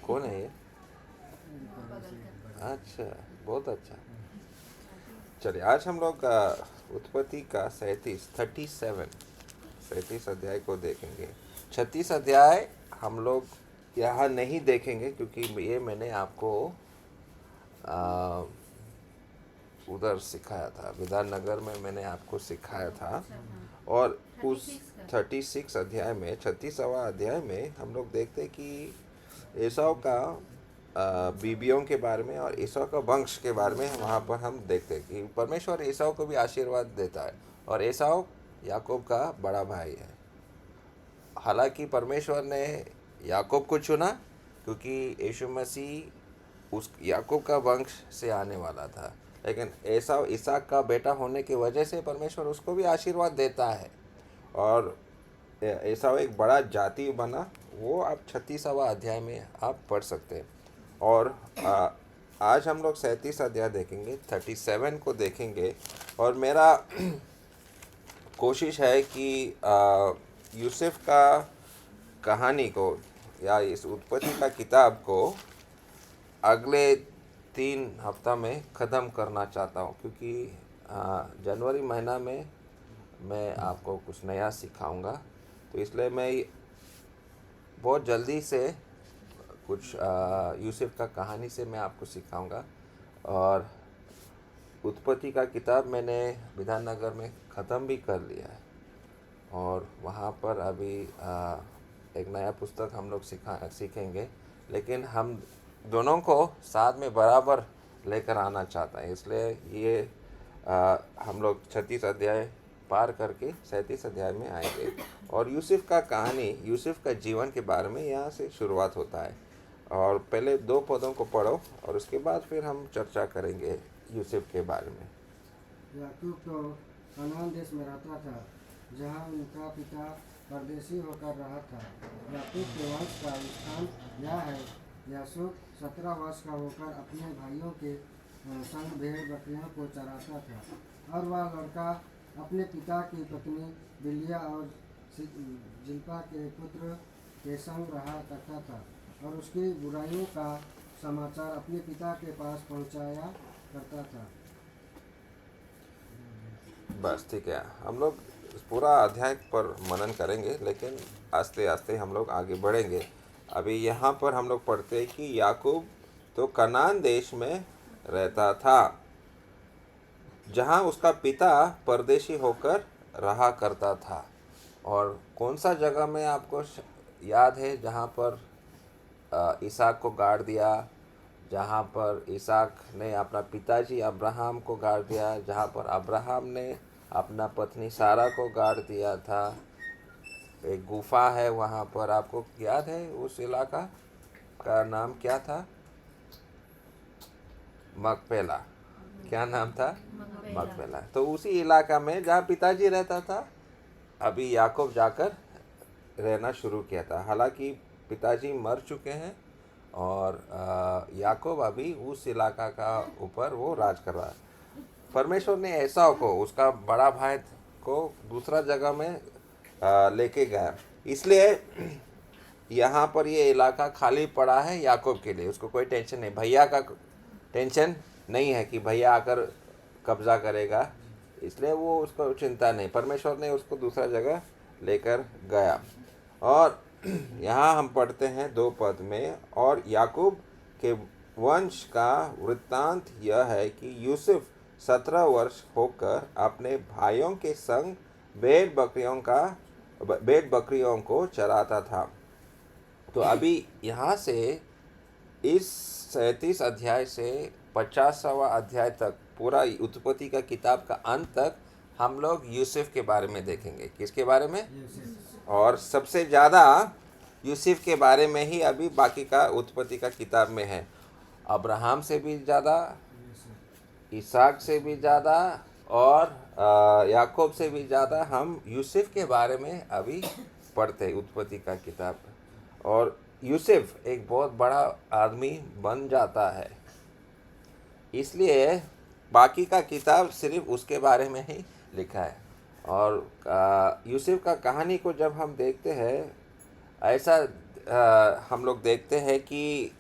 कौन है ये? अच्छा, बहुत अच्छा। चलिए आज हम लोग उत्पत्ति का 37 अध्याय को देखेंगे। 36 अध्याय हम लोग यहाँ नहीं देखेंगे क्योंकि ये मैंने आपको आ, उधर सिखाया था, विधाननगर में मैंने आपको सिखाया था। और उस 36 अध्याय में 36वां अध्याय में हम लोग देखते कि एसाव का बीबियों के बारे में और एसाव का वंश के बारे में वहाँ पर हम देखते हैं कि परमेश्वर एसाव को भी आशीर्वाद देता है और एसाव याकूब का बड़ा भाई है। हालांकि परमेश्वर ने याकूब को चुना क्योंकि यीशु मसीह उस याकूब का वंश से आने वाला था, लेकिन एसाव इसहाक का बेटा होने की वजह से परमेश्वर उसको भी आशीर्वाद देता है और एसाव एक बड़ा जाति बना। वो आप 36वां अध्याय में आप पढ़ सकते हैं। और आज हम लोग 37 अध्याय देखेंगे, 37 को देखेंगे। और मेरा कोशिश है कि यूसुफ का कहानी को या इस उत्पत्ति का किताब को अगले 3 हफ्ता में ख़त्म करना चाहता हूँ क्योंकि जनवरी महीना में मैं आपको कुछ नया सिखाऊंगा। तो इसलिए मैं बहुत जल्दी से कुछ यूसुफ का कहानी से मैं आपको सिखाऊंगा। और उत्पत्ति का किताब मैंने विधाननगर में ख़त्म भी कर लिया है और वहाँ पर अभी एक नया पुस्तक हम लोग सीखेंगे, लेकिन हम दोनों को साथ में बराबर लेकर आना चाहता है। इसलिए ये हम लोग 36 अध्याय पार करके 37 अध्याय में आएंगे और यूसुफ का कहानी, यूसुफ का जीवन के बारे में यहाँ से शुरुआत होता है। और पहले 2 पदों को पढ़ो और उसके बाद फिर हम चर्चा करेंगे यूसुफ के बारे में। याकूब तो कनान देश में रहता था जहाँ उनका पिता परदेशी होकर रहा था। याकूब के वंश का स्थान यह है। यासूब 17 वर्ष का होकर अपने भाइयों के संग भेड़ बकरियों को चराता था और वह लड़का अपने पिता की पत्नी बिलिया और जिल्पा के पुत्र के संग रहा करता था और उसकी बुराइयों का समाचार अपने पिता के पास पहुंचाया करता था। बस ठीक है, हम लोग इस पूरा अध्याय पर मनन करेंगे, लेकिन आस्ते आस्ते हम लोग आगे बढ़ेंगे। अभी यहाँ पर हम लोग पढ़ते हैं कि याकूब तो कनान देश में रहता था जहाँ उसका पिता परदेशी होकर रहा करता था। और कौन सा जगह में आपको याद है जहाँ पर इसहाक को गाड़ दिया, जहाँ पर इसहाक ने अपना पिताजी अब्राहम को गाड़ दिया, जहाँ पर अब्राहम ने अपना पत्नी सारा को गाड़ दिया था। एक गुफा है वहाँ पर, आपको याद है उस इलाका का नाम क्या था? मकपेला। क्या नाम था? मकपेला। तो उसी इलाका में जहाँ पिताजी रहता था अभी याकूब जाकर रहना शुरू किया था। हालांकि पिताजी मर चुके हैं और याकूब अभी उस इलाका का ऊपर वो राज कर रहा है। परमेश्वर ने एसाव को, उसका बड़ा भाई को दूसरा जगह में लेके गया, इसलिए यहाँ पर ये इलाका खाली पड़ा है याकूब के लिए। उसको कोई टेंशन नहीं, भैया का टेंशन नहीं है कि भैया आकर कब्जा करेगा, इसलिए वो उसको चिंता नहीं। परमेश्वर ने उसको दूसरा जगह लेकर गया। और यहाँ हम पढ़ते हैं 2 पद में, और याकूब के वंश का वृत्तांत यह है कि यूसुफ 17 वर्ष होकर अपने भाइयों के संग भेड़ बकरियों को चराता था। तो अभी यहाँ से इस 37 अध्याय से 50वां अध्याय तक, पूरा उत्पत्ति का किताब का अंत तक हम लोग यूसुफ के बारे में देखेंगे। किसके बारे में? और सबसे ज़्यादा यूसुफ के बारे में ही अभी बाकी का उत्पत्ति का किताब में है। अब्राहम से भी ज़्यादा, इसहाक से भी ज़्यादा और याकूब से भी ज़्यादा हम यूसुफ के बारे में अभी पढ़ते हैं उत्पत्ति का किताब। और यूसुफ एक बहुत बड़ा आदमी बन जाता है, इसलिए बाकी का किताब सिर्फ उसके बारे में ही लिखा है। और यूसुफ का कहानी को जब हम देखते हैं, ऐसा हम लोग देखते हैं कि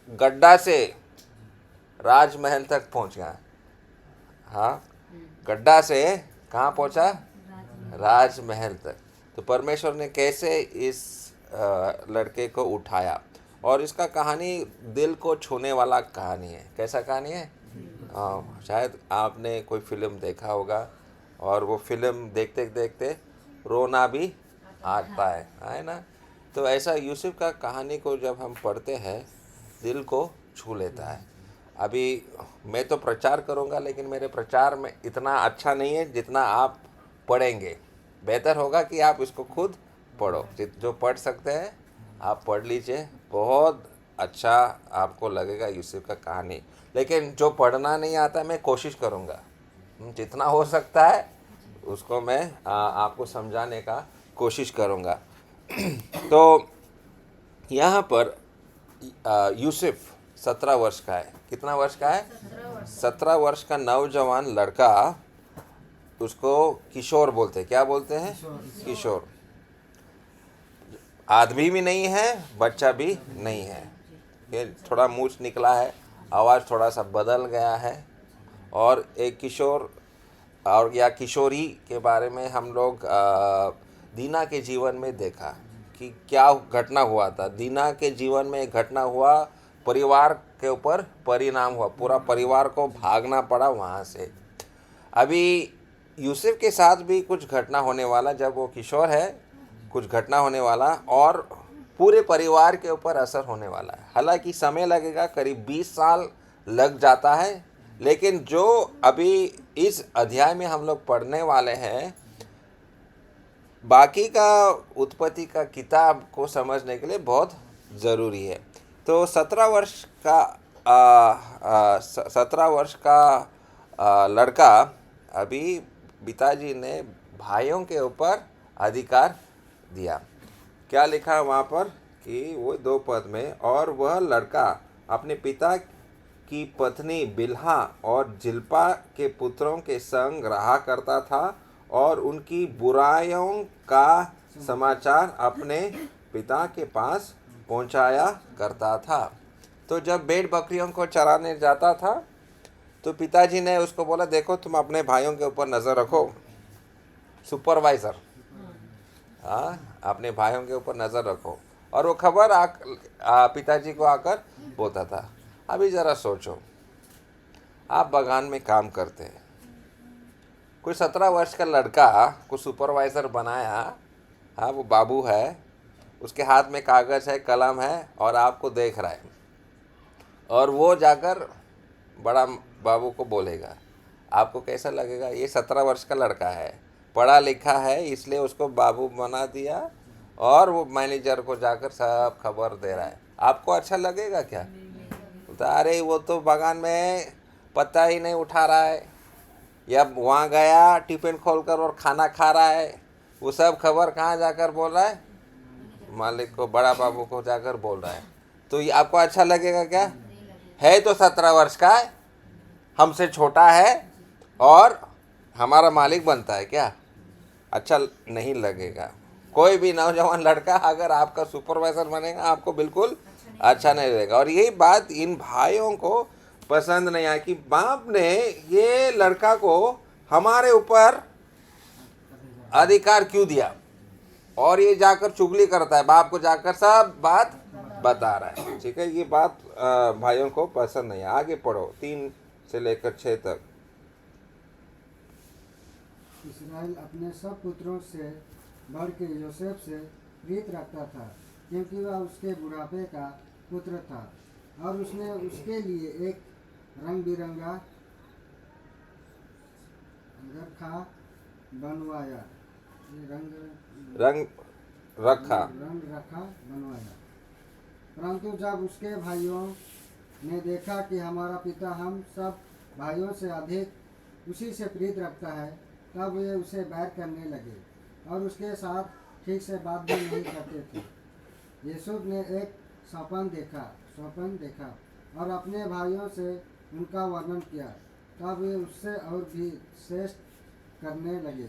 गड्ढा से राजमहल तक पहुंच गया। हाँ, गड्ढा से कहाँ पहुंचा? राजमहल तक। तो परमेश्वर ने कैसे इस लड़के को उठाया, और इसका कहानी दिल को छूने वाला कहानी है। कैसा कहानी है? शायद आपने कोई फिल्म देखा होगा, और वो फिल्म देखते देखते रोना भी आता है ना। तो ऐसा यूसुफ का कहानी को जब हम पढ़ते हैं, दिल को छू लेता है। अभी मैं तो प्रचार करूंगा, लेकिन मेरे प्रचार में इतना अच्छा नहीं है जितना आप पढ़ेंगे। बेहतर होगा कि आप इसको खुद पढ़ो। जो पढ़ सकते हैं आप पढ़ लीजिए, बहुत अच्छा आपको लगेगा यूसुफ का कहानी। लेकिन जो पढ़ना नहीं आता, मैं कोशिश करूंगा जितना हो सकता है उसको मैं आपको समझाने का कोशिश करूंगा। तो यहाँ पर यूसुफ 17 वर्ष का है। कितना वर्ष का है? 17 वर्ष का नौजवान लड़का। उसको किशोर बोलते हैं। क्या बोलते हैं? किशोर। आदमी भी नहीं है, बच्चा भी नहीं है। ये थोड़ा मूछ निकला है, आवाज़ थोड़ा सा बदल गया है। और एक किशोर और या किशोरी के बारे में हम लोग दीना के जीवन में देखा कि क्या घटना हुआ था। दीना के जीवन में एक घटना हुआ, परिवार के ऊपर परिणाम हुआ, पूरा परिवार को भागना पड़ा वहाँ से। अभी यूसुफ के साथ भी कुछ घटना होने वाला, जब वो किशोर है कुछ घटना होने वाला, और पूरे परिवार के ऊपर असर होने वाला है। हालांकि समय लगेगा, करीब 20 साल लग जाता है। लेकिन जो अभी इस अध्याय में हम लोग पढ़ने वाले हैं, बाकी का उत्पत्ति का किताब को समझने के लिए बहुत ज़रूरी है। तो 17 वर्ष का 17 वर्ष का लड़का, अभी पिताजी ने भाइयों के ऊपर अधिकार दिया। क्या लिखा है वहाँ पर कि वो 2 पद में, और वह लड़का अपने पिता की पत्नी बिल्हा और जिल्पा के पुत्रों के संग रहा करता था, और उनकी बुराइयों का समाचार अपने पिता के पास पहुंचाया करता था। तो जब भेड़ बकरियों को चराने जाता था, तो पिताजी ने उसको बोला, देखो तुम अपने भाइयों के ऊपर नज़र रखो। सुपरवाइज़र, हाँ, अपने भाइयों के ऊपर नज़र रखो। और वो खबर पिताजी को आकर बोलता था। अभी ज़रा सोचो, आप बागान में काम करते हैं, कोई 17 वर्ष का लड़का को सुपरवाइज़र बनाया। हाँ, वो बाबू है, उसके हाथ में कागज़ है, कलम है, और आपको देख रहा है, और वो जाकर बड़ा बाबू को बोलेगा। आपको कैसा लगेगा? ये 17 वर्ष का लड़का है, पढ़ा लिखा है, इसलिए उसको बाबू बना दिया, और वो मैनेजर को जाकर सब खबर दे रहा है। आपको अच्छा लगेगा क्या? बोलता, अरे वो तो बागान में पत्ता ही नहीं उठा रहा है, या वहाँ गया टिफिन खोलकर और खाना खा रहा है। वो सब खबर कहाँ जाकर बोल रहा है? मालिक को, बड़ा बाबू को जाकर बोल रहा है। तो ये आपको अच्छा लगेगा क्या? है तो 17 वर्ष का है, हमसे छोटा है, और हमारा मालिक बनता है क्या? अच्छा नहीं लगेगा। कोई भी नौजवान लड़का अगर आपका सुपरवाइजर बनेगा, आपको बिल्कुल अच्छा नहीं लगेगा। और यही बात इन भाइयों को पसंद नहीं आया कि बाप ने ये लड़का को हमारे ऊपर अधिकार क्यों दिया, और ये जाकर चुगली करता है, बाप को जाकर सब बात बता रहा है। ठीक है, ये बात भाइयों को पसंद नहीं है। आगे पढ़ो 3 से लेकर 6 तक। इस्राएल अपने सब पुत्रों से बढ़ के योसेफ से प्रीत रखता था, क्योंकि वह उसके बुढ़ापे का पुत्र था, और उसने उसके लिए एक रंग बिरंगा अंगरखा बनवाया। रंग रखा बनवाया। परंतु जब उसके भाइयों ने देखा कि हमारा पिता हम सब भाइयों से अधिक उसी से प्रीत रखता है, तब वे उसे बैर करने लगे, और उसके साथ ठीक से बात भी नहीं करते थे। यूसुफ ने एक स्वप्न देखा और अपने भाइयों से उनका वर्णन किया। तब वे उससे और भी श्रेष्ठ करने लगे।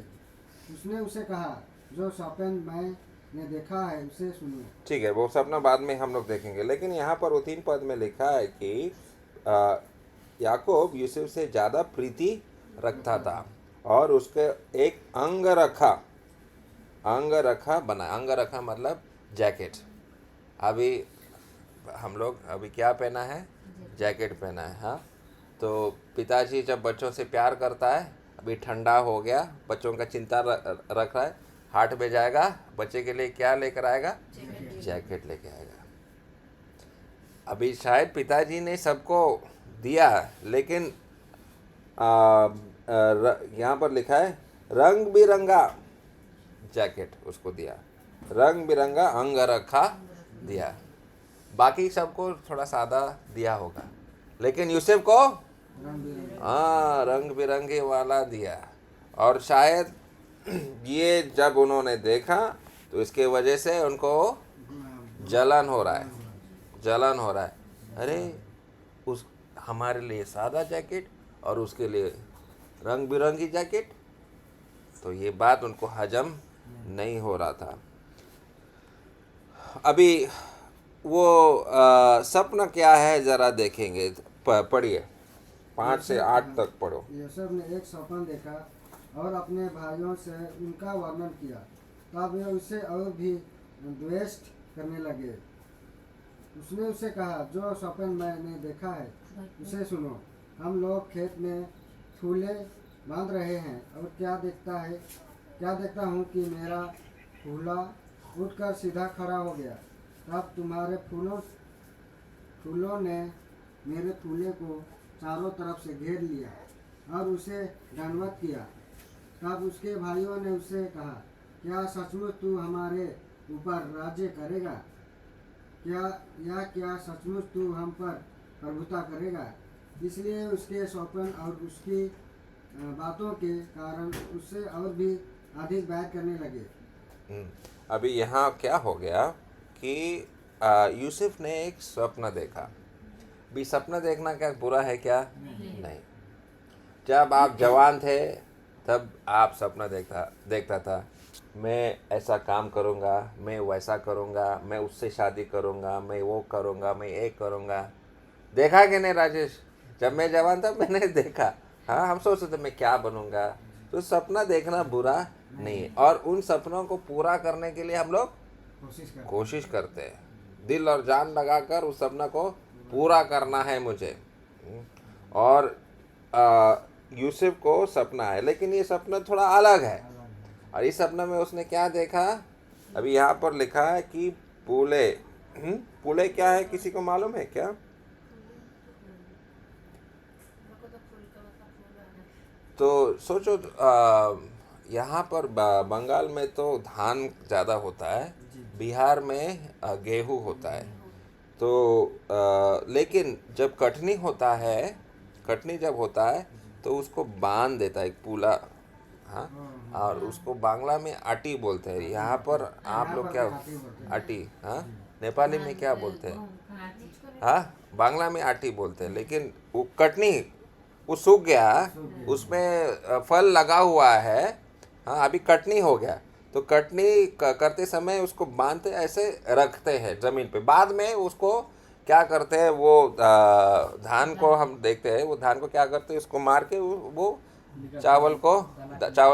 उसने उसे कहा, जो स्वप्न मैं ने देखा है उसे सुनो। ठीक है, वो सपना बाद में हम लोग देखेंगे, लेकिन यहाँ पर वो 3 पद में लिखा है कि याकूब यूसुफ से ज़्यादा प्रीति रखता था और उसके एक अंग रखा बना। अंग रखा मतलब जैकेट। अभी हम लोग अभी क्या पहना है? जैकेट पहना है। हाँ, तो पिताजी जब बच्चों से प्यार करता है, अभी ठंडा हो गया, बच्चों का चिंता रख रहा है, हाट में जाएगा, बच्चे के लिए क्या लेकर आएगा? जैकेट लेके आएगा। अभी शायद पिताजी ने सबको दिया, लेकिन यहाँ पर लिखा है रंग बिरंगा जैकेट उसको दिया, रंग बिरंगा अंग रखा दिया। बाकी सबको थोड़ा सादा दिया होगा, लेकिन यूसुफ को हाँ रंग बिरंगे वाला दिया। और शायद ये जब उन्होंने देखा तो इसके वजह से उनको जलन हो रहा है। अरे उस हमारे लिए सादा जैकेट और उसके लिए रंग बिरंगी जैकेट, तो ये बात उनको हजम नहीं हो रहा था। अभी वो सपना क्या है ज़रा देखेंगे, पढ़िए 5 से 8 तक पढ़ो। यूसुफ ने एक स्वप्न देखा और अपने भाइयों से उनका वर्णन किया। तब वे उसे और भी द्वेष करने लगे। उसने उसे कहा, जो स्वप्न मैंने देखा है उसे सुनो। हम लोग खेत में फूले बांध रहे हैं और क्या देखता हूँ कि मेरा फूला उठकर सीधा खड़ा हो गया। तब तुम्हारे फूलों ने मेरे फूले को चारों तरफ से घेर लिया और उसे दंडवत किया। तब उसके भाइयों ने उससे कहा, क्या सचमुच तू हमारे ऊपर राज्य करेगा? क्या सचमुच तू हम पर प्रभुता करेगा? इसलिए उसके स्वप्न और उसकी बातों के कारण उससे और भी अधिक बैर करने लगे। अभी यहाँ क्या हो गया कि यूसुफ ने एक स्वप्न देखा। भी सपना देखना क्या बुरा है क्या? नहीं। जब आप जवान थे तब आप सपना देखता था, मैं ऐसा काम करूँगा, मैं वैसा करूँगा, मैं उससे शादी करूँगा, मैं वो करूँगा, मैं एक करूँगा। देखा कि नहीं राजेश? जब मैं जवान था मैंने देखा। हाँ, हम सोचते थे मैं क्या बनूँगा। तो सपना देखना बुरा नहीं है, और उन सपनों को पूरा करने के लिए हम लोग कोशिश करते हैं, दिल और जान लगाकर उस सपना को पूरा करना है मुझे। और यूसुफ को सपना है, लेकिन ये सपना थोड़ा अलग है। और इस सपना में उसने क्या देखा? अभी यहाँ पर लिखा है कि पुले क्या है, किसी को मालूम है क्या? तो सोचो, यहाँ पर बंगाल में तो धान ज़्यादा होता है, बिहार में गेहूँ होता है। तो लेकिन जब कटनी जब होता है तो उसको बांध देता है एक पुला। हाँ, और उसको बांग्ला में आटी बोलते हैं। यहाँ पर आप लोग क्या आटी? हाँ, नेपाली में क्या बोलते हैं? हाँ, बांग्ला में आटी बोलते हैं। लेकिन वो कटनी वो सूख गया, उसमें फल लगा हुआ है। हाँ, अभी कटनी हो गया, तो कटनी करते समय उसको बांधते ऐसे रखते हैं ज़मीन पे। बाद में उसको क्या करते हैं, वो धान को हम देखते हैं, वो धान को क्या करते हैं, उसको मार के वो चावल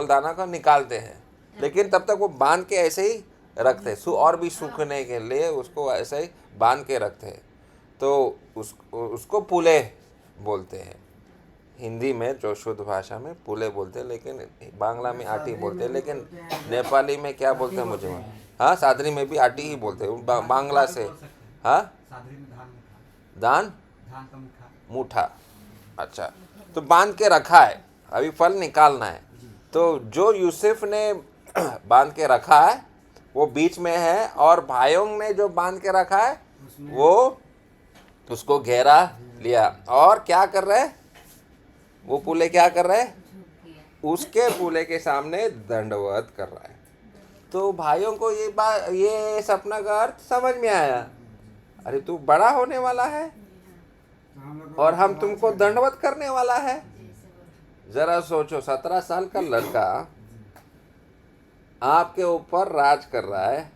दाना को निकालते हैं। लेकिन तब तक वो बांध के ऐसे ही रखते हैं, और भी सूखने के लिए उसको ऐसे ही बांध के रखते हैं। तो उसको पुले बोलते हैं। हिंदी में जो शुद्ध भाषा में पुले बोलते हैं, लेकिन बांग्ला में आटी बोलते हैं। लेकिन नेपाली में क्या बोलते हैं मुझे? हाँ, सादरी में भी आटी ही बोलते हैं, बांग्ला से। हाँ, धान का मुठा। अच्छा, तो बांध के रखा है, अभी फल निकालना है। तो जो यूसुफ ने बांध के रखा है वो बीच में है, और भाइयों ने जो बांध के रखा है वो उसको घेरा लिया। और क्या कर रहे? वो पुले क्या कर रहे? उसके पुले के सामने दंडवत कर रहा है। तो भाइयों को ये सपना का अर्थ समझ में आया। अरे तू बड़ा होने वाला है और हम तुमको दंडवत करने वाला है। जरा सोचो, 17 साल का लड़का आपके ऊपर राज कर रहा है,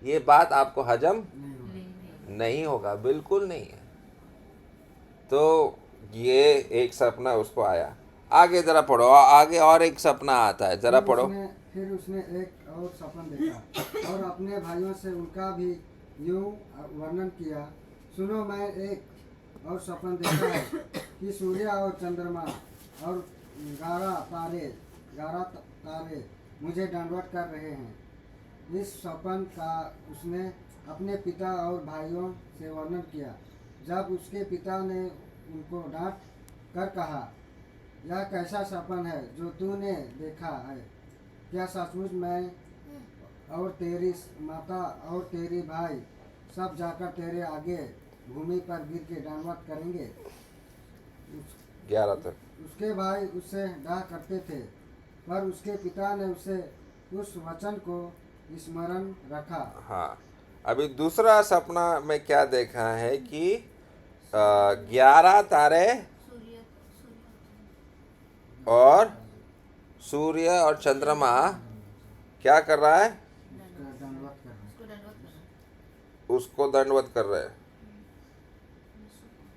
ये बात आपको हजम नहीं होगा। नहीं होगा, बिल्कुल नहीं है। तो ये एक सपना उसको आया। आगे जरा पढ़ो, आगे और एक सपना आता है, जरा पढ़ो। फिर उसने एक और सपन देखा और अपने भाइयों से उनका भी यूं वर्णन किया। सुनो, मैं एक और सपन देखा है कि सूर्य और चंद्रमा और 11 तारे मुझे दंडवत कर रहे हैं। इस सपन का उसने अपने पिता और भाइयों से वर्णन किया। जब उसके पिता ने उनको डांट कर कहा, यह कैसा सपन है जो तूने देखा है? क्या सचमुच मैं और तेरी माता और तेरी भाई सब जाकर तेरे आगे भूमि पर गिर के दंडवत करेंगे? 11 तक। उसके भाई उससे डाह करते थे, पर उसके पिता ने उसे उस वचन को स्मरण रखा। हाँ, अभी दूसरा सपना में क्या देखा है कि 11 तारे और सूर्य और चंद्रमा क्या कर रहा है? दंडवत कर उसको दंडवत कर रहे हैं।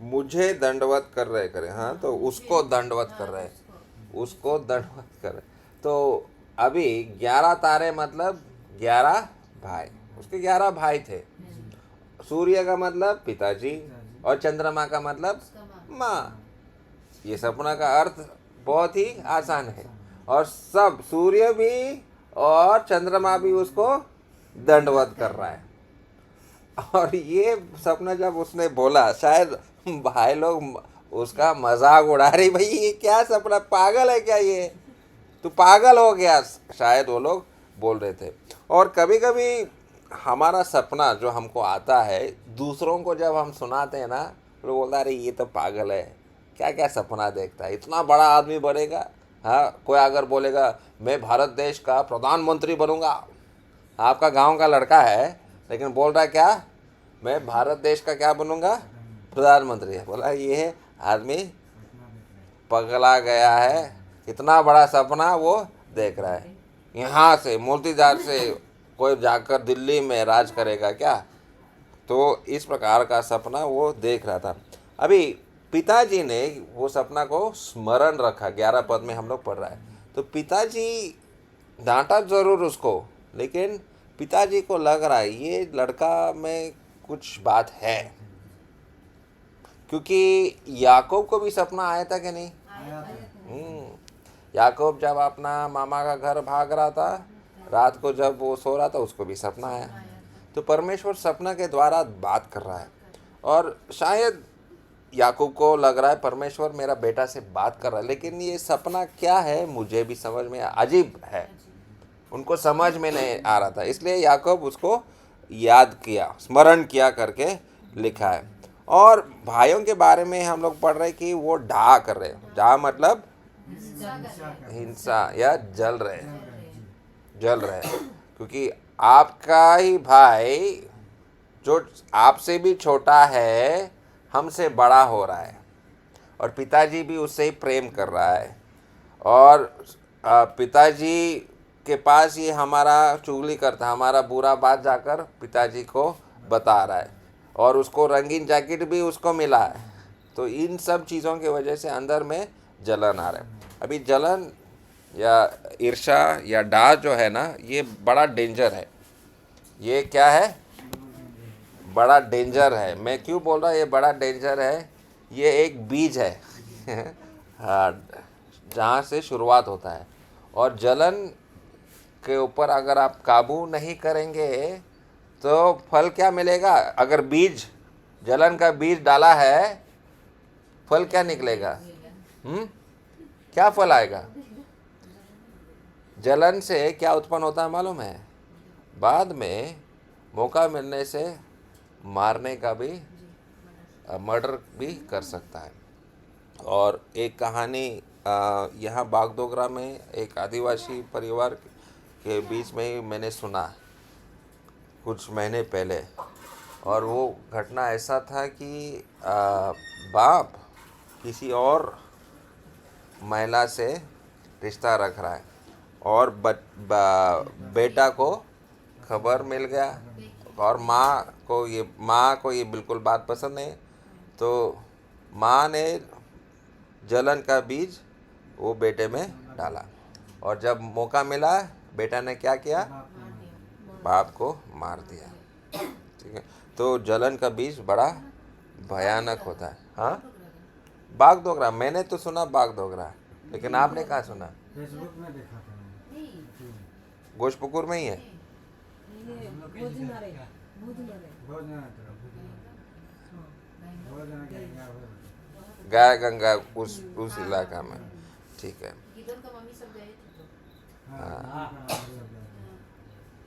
मुझे दंडवत कर रहे करें, हाँ, तो उसको दंडवत कर रहे हैं, उसको दंडवत कर रहे। तो अभी 11 तारे मतलब 11 भाई, उसके 11 भाई थे। सूर्य का मतलब पिताजी और चंद्रमा का मतलब माँ। ये सपना का अर्थ बहुत ही आसान है, और सब सूर्य भी और चंद्रमा भी उसको दंडवत कर रहा है। और ये सपना जब उसने बोला, शायद भाई लोग उसका मजाक उड़ा रही, भाई ये क्या सपना, पागल है क्या ये, तू पागल हो गया, शायद वो लोग बोल रहे थे। और कभी कभी हमारा सपना जो हमको आता है, दूसरों को जब हम सुनाते हैं ना, लोग बोलता है अरे ये तो पागल है, क्या क्या सपना देखता है, इतना बड़ा आदमी बनेगा। हाँ, कोई अगर बोलेगा मैं भारत देश का प्रधानमंत्री बनूंगा, आपका गांव का लड़का है लेकिन बोल रहा है क्या, मैं भारत देश का क्या बनूंगा, प्रधानमंत्री। बोला ये आदमी पगला गया है, इतना बड़ा सपना वो देख रहा है। यहाँ से मूर्तिजार से कोई जाकर दिल्ली में राज करेगा क्या? तो इस प्रकार का सपना वो देख रहा था। अभी पिताजी ने वो सपना को स्मरण रखा, 11 पद में हम लोग पढ़ रहा है। तो पिताजी डांटा जरूर उसको, लेकिन पिताजी को लग रहा है ये लड़का में कुछ बात है, क्योंकि याकूब को भी सपना आया था कि नहीं? आया था। याकूब जब अपना मामा का घर भाग रहा था, रात को जब वो सो रहा था, उसको भी सपना आया। तो परमेश्वर सपना के द्वारा बात कर रहा है, और शायद याकूब को लग रहा है परमेश्वर मेरा बेटा से बात कर रहा है, लेकिन ये सपना क्या है मुझे भी समझ में अजीब है, उनको समझ में नहीं आ रहा था। इसलिए याकूब उसको याद किया, स्मरण किया करके लिखा है। और भाइयों के बारे में हम लोग पढ़ रहे हैं कि वो डा कर रहे हैं। डा मतलब हिंसा या जल रहे हैं, क्योंकि आपका ही भाई जो आपसे भी छोटा है हमसे बड़ा हो रहा है, और पिताजी भी उससे ही प्रेम कर रहा है, और पिताजी के पास ये हमारा चुगली करता है, हमारा बुरा बात जाकर पिताजी को बता रहा है, और उसको रंगीन जैकेट भी उसको मिला है। तो इन सब चीज़ों की वजह से अंदर में जलन आ रहा है। अभी जलन या ईर्ष्या या डा जो है ना, ये बड़ा डेंजर है। ये क्या है? बड़ा डेंजर है। मैं क्यों बोल रहा ये बड़ा डेंजर है? ये एक बीज है हाँ, जहाँ से शुरुआत होता है, और जलन के ऊपर अगर आप काबू नहीं करेंगे तो फल क्या मिलेगा? अगर बीज, जलन का बीज डाला है, फल क्या निकलेगा? क्या फल आएगा? जलन से क्या उत्पन्न होता है मालूम है? बाद में मौका मिलने से मारने का भी, मर्डर भी कर सकता है। और एक कहानी यहाँ बागडोगरा में एक आदिवासी परिवार के बीच में ही मैंने सुना कुछ महीने पहले, और वो घटना ऐसा था कि बाप किसी और महिला से रिश्ता रख रहा है और बेटा को खबर मिल गया और माँ को ये बिल्कुल बात पसंद नहीं। तो माँ ने जलन का बीज वो बेटे में डाला और जब मौका मिला बेटा ने क्या किया, बाप को मार दिया। ठीक है, तो जलन का बीज बड़ा भयानक होता है। हाँ, बाघ दोगरा, मैंने तो सुना बाघ दोगरा, लेकिन आपने कहाँ सुना? फेसबुक में देखा था मैंने। गोशपुकुर में ही है। गाय गंगा उस इलाका में। ठीक है,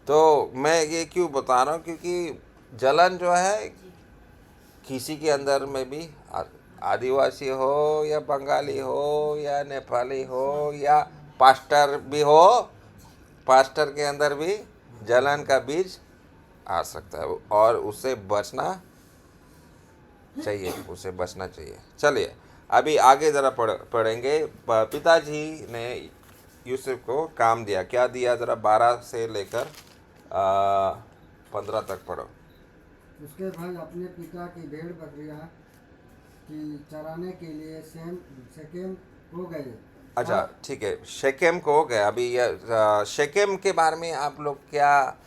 तो मैं ये क्यों बता रहा हूँ, क्योंकि जलन जो है किसी के अंदर में भी, आदिवासी हो या बंगाली हो या नेपाली हो या पास्टर भी हो, पास्टर के अंदर भी जलन का बीज आ सकता है और उससे बचना चाहिए, उससे बचना चाहिए। चलिए अभी आगे ज़रा पढ़ेंगे। पिताजी ने यूसुफ को काम दिया, क्या दिया? ज़रा 12 से लेकर 15 तक पढ़ो। उसके भाई अपने पिता की भेड़ बकरियां की चराने के लिए शेकेम हो गए। अच्छा ठीक है, शेकेम को हो गया। अभी शेकेम के बारे में आप लोग क्या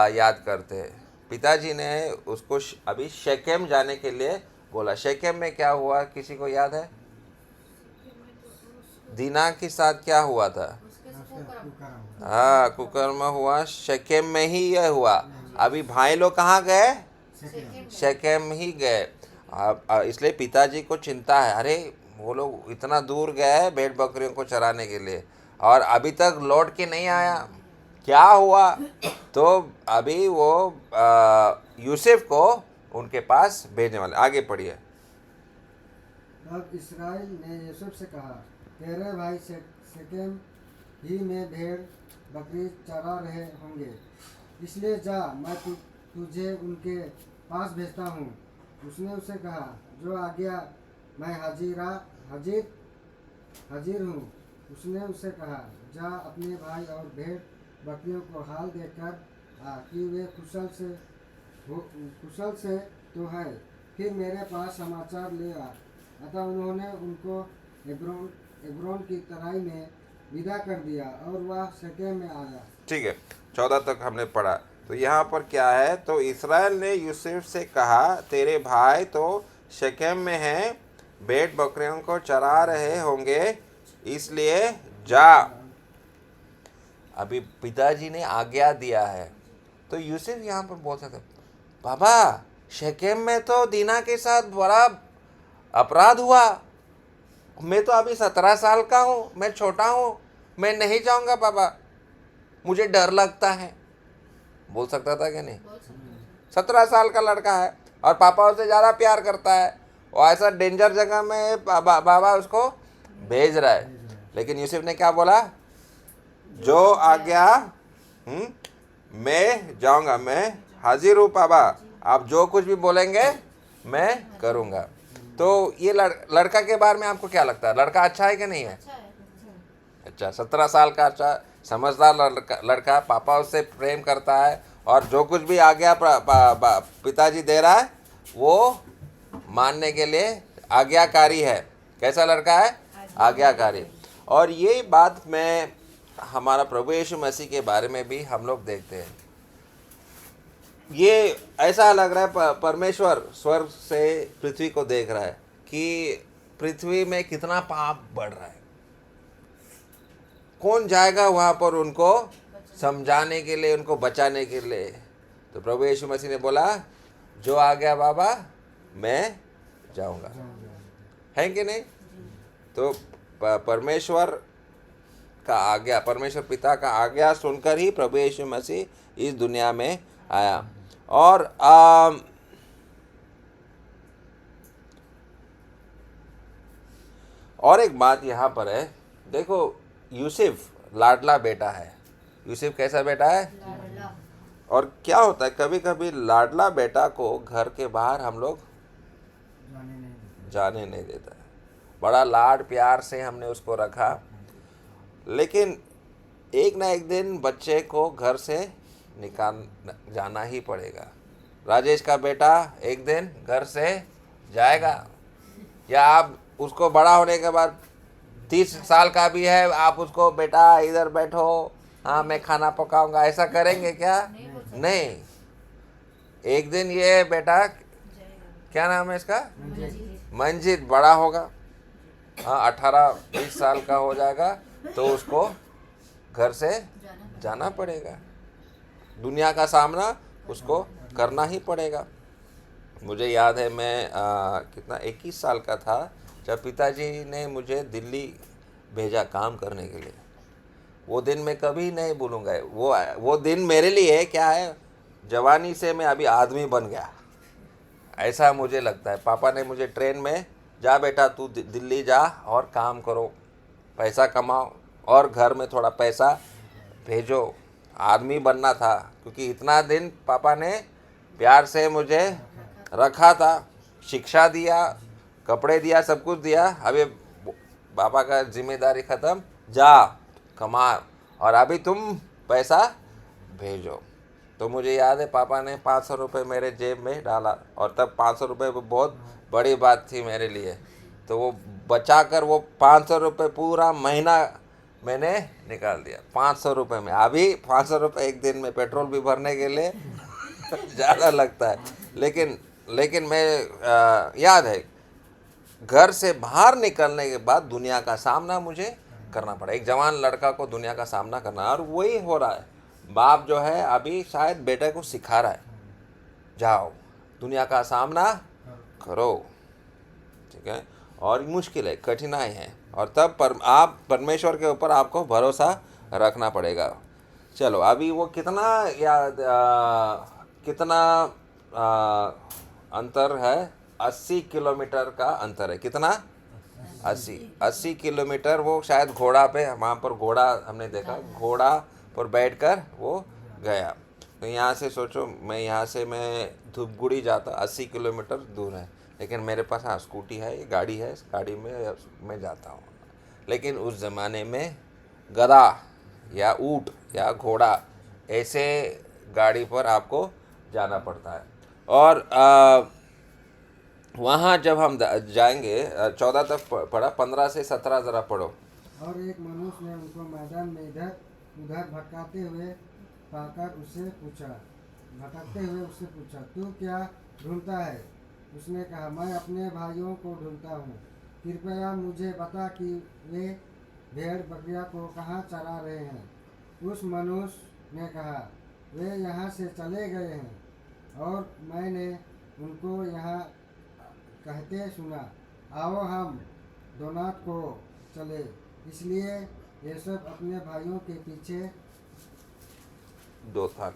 याद करते हैं? पिताजी ने उसको अभी शेकेम जाने के लिए बोला। शेकेम में क्या हुआ, किसी को याद है? दीना के साथ क्या हुआ था? हाँ, कुकर्म हुआ। शेकेम में ही यह हुआ। अभी भाई लोग कहाँ गए? शेकेम ही गए। इसलिए पिताजी को चिंता है, अरे वो लोग इतना दूर गए भेड़ बकरियों को चराने के लिए और अभी तक लौट के नहीं आया, क्या हुआ? तो अभी वो यूसुफ को उनके पास भेजने वाले। आगे पढ़िए। तब इस्राएल ने यूसुफ से कहा, तेरे भाई शेकेम ही में भेड़ बकरी चरा रहे होंगे, इसलिए जा, मैं तुझे उनके पास भेजता हूँ। उसने उससे कहा, जो आज्ञा, मैं हाजिर हूँ। उसने उससे कहा, जा अपने भाई और भेड़ बकरियों को हाल देकर आ कि वे कुशल से तो है, फिर मेरे पास समाचार ले आ। अतः उन्होंने उनको एब्रोन की तराई में विदा कर दिया और वह शेकेम में आया। ठीक है, 14 तक हमने पढ़ा। तो यहाँ पर क्या है? तो इस्राएल ने यूसुफ से कहा, तेरे भाई तो शेकेम में हैं, भेड़ बकरियों को चरा रहे होंगे, इसलिए जा। अभी पिताजी ने आज्ञा दिया है। तो यूसुफ यहाँ पर बोल सकते, बाबा शेकेम में तो दीना के साथ बड़ा अपराध हुआ, मैं तो अभी 17 साल का हूँ, मैं छोटा हूँ, मैं नहीं जाऊँगा बाबा, मुझे डर लगता है। बोल सकता था कि नहीं? 17 साल का लड़का है और पापा उससे ज़्यादा प्यार करता है और ऐसा डेंजर जगह में बाबा उसको भेज रहा है। लेकिन यूसुफ ने क्या बोला? जो आज्ञा, मैं जाऊंगा, मैं हाजिर हूँ पापा, आप जो कुछ भी बोलेंगे मैं करूँगा। तो ये लड़का के बारे में आपको क्या लगता है? लड़का अच्छा है कि नहीं है? अच्छा, 17 साल का अच्छा समझदार लड़का, पापा उससे प्रेम करता है और जो कुछ भी आज्ञा पिताजी दे रहा है वो मानने के लिए आज्ञाकारी है। कैसा लड़का है? आज्ञाकारी। और ये बात में हमारा प्रभु यीशु मसीह के बारे में भी हम लोग देखते हैं। ये ऐसा लग रहा है परमेश्वर स्वर्ग से पृथ्वी को देख रहा है कि पृथ्वी में कितना पाप बढ़ रहा है, कौन जाएगा वहाँ पर उनको समझाने के लिए, उनको बचाने के लिए? तो प्रभु यीशु मसीह ने बोला, जो आ गया बाबा मैं जाऊँगा। है कि नहीं? तो परमेश्वर का आज्ञा, परमेश्वर पिता का आज्ञा सुनकर ही प्रभु यीशु मसीह इस दुनिया में आया। और एक बात यहाँ पर है, देखो यूसुफ लाडला बेटा है। यूसुफ कैसा बेटा है? लाडला। और क्या होता है, कभी कभी लाडला बेटा को घर के बाहर हम लोग जाने नहीं देता है। बड़ा लाड प्यार से हमने उसको रखा, लेकिन एक ना एक दिन बच्चे को घर से निकाल जाना ही पड़ेगा। राजेश का बेटा एक दिन घर से जाएगा, या आप उसको बड़ा होने के बाद 30 साल का भी है, आप उसको बेटा इधर बैठो, हाँ मैं खाना पकाऊंगा, ऐसा करेंगे क्या? नहीं। एक दिन ये बेटा, क्या नाम है इसका, मंजीत, बड़ा होगा, हाँ 18-20 साल का हो जाएगा, तो उसको घर से जाना पड़ेगा, दुनिया का सामना उसको करना ही पड़ेगा। मुझे याद है मैं कितना 21 साल का था जब पिताजी ने मुझे दिल्ली भेजा काम करने के लिए। वो दिन मैं कभी नहीं भूलूंगा। वो दिन मेरे लिए क्या है, जवानी से मैं अभी आदमी बन गया, ऐसा मुझे लगता है। पापा ने मुझे ट्रेन में, जा बेटा तू दिल्ली जा और काम करो, पैसा कमाओ और घर में थोड़ा पैसा भेजो, आदमी बनना था। क्योंकि इतना दिन पापा ने प्यार से मुझे रखा था, शिक्षा दिया, कपड़े दिया, सब कुछ दिया। अभी पापा का जिम्मेदारी ख़त्म, जा कमा और अभी तुम पैसा भेजो। तो मुझे याद है पापा ने 500 रुपये मेरे जेब में डाला, और तब 500 रुपये बहुत बड़ी बात थी मेरे लिए। तो वो बचा कर वो 500 रुपये पूरा महीना मैंने निकाल दिया 500 रुपये में। अभी 500 रुपये एक दिन में पेट्रोल भी भरने के लिए ज़्यादा लगता है, लेकिन मैं याद है घर से बाहर निकलने के बाद दुनिया का सामना मुझे करना पड़ा। एक जवान लड़का को दुनिया का सामना करना, और वही हो रहा है। बाप जो है अभी शायद बेटे को सिखा रहा है, जाओ दुनिया का सामना करो, ठीक है। और मुश्किल है, कठिनाई है, और तब आप परमेश्वर के ऊपर आपको भरोसा रखना पड़ेगा। चलो अभी वो कितना अंतर है, 80 किलोमीटर का अंतर है। कितना? 80 किलोमीटर। वो शायद घोड़ा पे, वहाँ पर घोड़ा हमने देखा, घोड़ा पर बैठकर वो गया। तो यहाँ से सोचो, मैं धूपगुड़ी जाता, 80 किलोमीटर दूर है, लेकिन मेरे पास हाँ स्कूटी है, गाड़ी है, इस गाड़ी में मैं जाता हूँ। लेकिन उस ज़माने में गधा या ऊँट या घोड़ा, ऐसे गाड़ी पर आपको जाना पड़ता है। और वहाँ जब हम जाएंगे, 14 तक पढ़ा, 15 से 17 ज़रा पढ़ो। और एक मनुष्य ने उनको मैदान में इधर उधर भटकते हुए पूछा, तू क्या ढूंढता है? उसने कहा, मैं अपने भाइयों को ढूंढता हूँ, कृपया मुझे बता कि वे भेड़ बकरिया को कहाँ चरा रहे हैं। उस मनुष्य ने कहा, वे यहाँ से चले गए हैं, और मैंने उनको यहाँ कहते सुना, आओ हम दोनात को चले। इसलिए ये सब अपने भाइयों के पीछे दोथान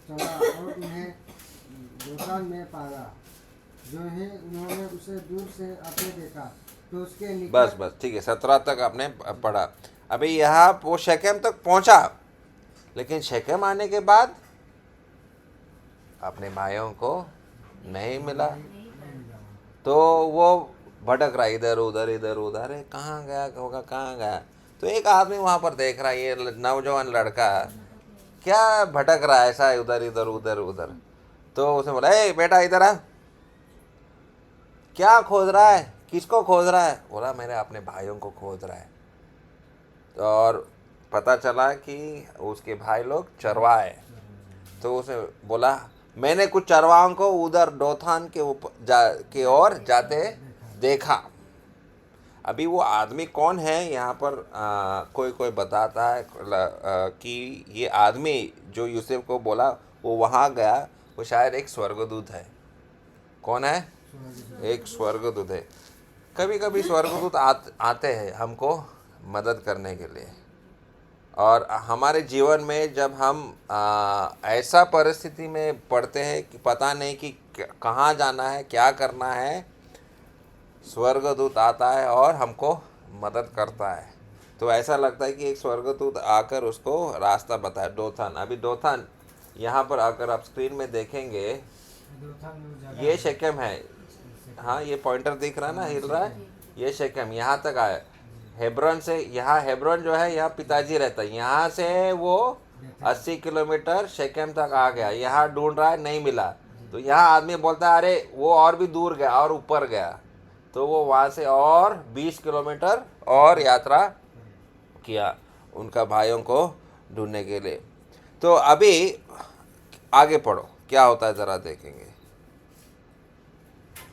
चला और उन्हें दोथान में पाया। जो ही उन्होंने उसे दूर से आते देखा तो उसके निकट। बस ठीक है, 17 तक आपने पढ़ा। अभी यहाँ वो शेकेम तक पहुँचा, लेकिन शेकेम आने के बाद अपने भाइयों को नहीं मिला, तो वो भटक रहा इधर उधर, कहाँ गया होगा, कहाँ गया। तो एक आदमी वहाँ पर देख रहा है, ये नौजवान लड़का क्या भटक रहा है ऐसा उधर। तो उसने बोला, ए बेटा इधर आ, क्या खोज रहा है, किसको खोज रहा है? बोला, मेरे अपने भाइयों को खोज रहा है। तो और पता चला कि उसके भाई लोग चरवाहे। तो उसने बोला, मैंने कुछ चरवाहों को उधर डोथान के ओर जाते देखा। अभी वो आदमी कौन है यहाँ पर कोई बताता है कि ये आदमी जो यूसुफ को बोला वो वहाँ गया, वो शायद एक स्वर्गदूत है। कौन है? एक स्वर्गदूत है। कभी कभी स्वर्गदूत आते हैं हमको मदद करने के लिए, और हमारे जीवन में जब हम ऐसा परिस्थिति में पड़ते हैं कि पता नहीं कि कहाँ जाना है, क्या करना है, स्वर्गदूत आता है और हमको मदद करता है। तो ऐसा लगता है कि एक स्वर्गदूत आकर उसको रास्ता बताए। डोथान, अभी डोथान यहाँ पर अगर आप स्क्रीन में देखेंगे, ये शेकेम है। हाँ, ये पॉइंटर दिख रहा है ना, हिल रहा है, ये शेकेम यहाँ तक आया। हेब्रोन से, यहाँ हेब्रोन जो है, यहाँ पिताजी रहता है, यहाँ से वो 80 किलोमीटर शेकेम तक आ गया, यहाँ ढूंढ रहा है, नहीं मिला। तो यहाँ आदमी बोलता है अरे वो और भी दूर गया और ऊपर गया। तो वो वहाँ से और 20 किलोमीटर और यात्रा किया उनका भाइयों को ढूंढने के लिए। तो अभी आगे पढ़ो, क्या होता है ज़रा देखेंगे।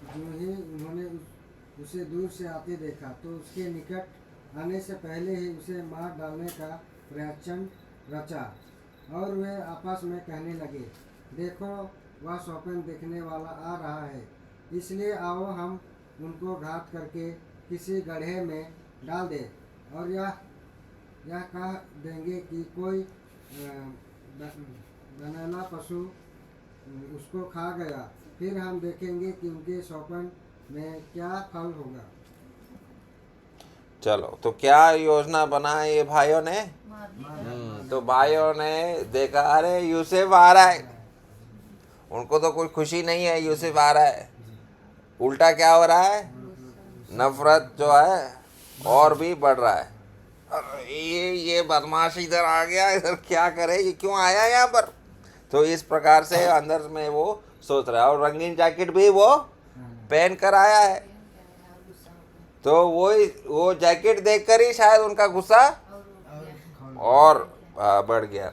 जो ही उन्होंने उसे दूर से आते देखा तो उसके निकट आने से पहले ही उसे मार डालने का प्रयत्न रचा, और वे आपस में कहने लगे, देखो वह स्वप्न देखने वाला आ रहा है, इसलिए आओ हम उनको घात करके किसी गड्ढे में डाल दे, और यह कह देंगे कि कोई बनैला पशु उसको खा गया, फिर हम देखेंगे कि उनके स्वप्न में क्या फल होगा। चलो, तो क्या योजना बनाई ये भाइयों ने? तो भाइयों ने देखा अरे यूसुफ आ रहा है, उनको तो कोई खुशी नहीं है यूसुफ आ रहा है, उल्टा क्या हो रहा है, नफरत जो है और भी बढ़ रहा है। अरे ये बदमाश इधर आ गया, इधर क्या करे, ये क्यों आया यहाँ पर। तो इस प्रकार से अंदर में वो सोच रहा है, और रंगीन जैकेट भी वो पहन कर आया है। तो वो जैकेट देखकर ही शायद उनका गुस्सा और बढ़ गया।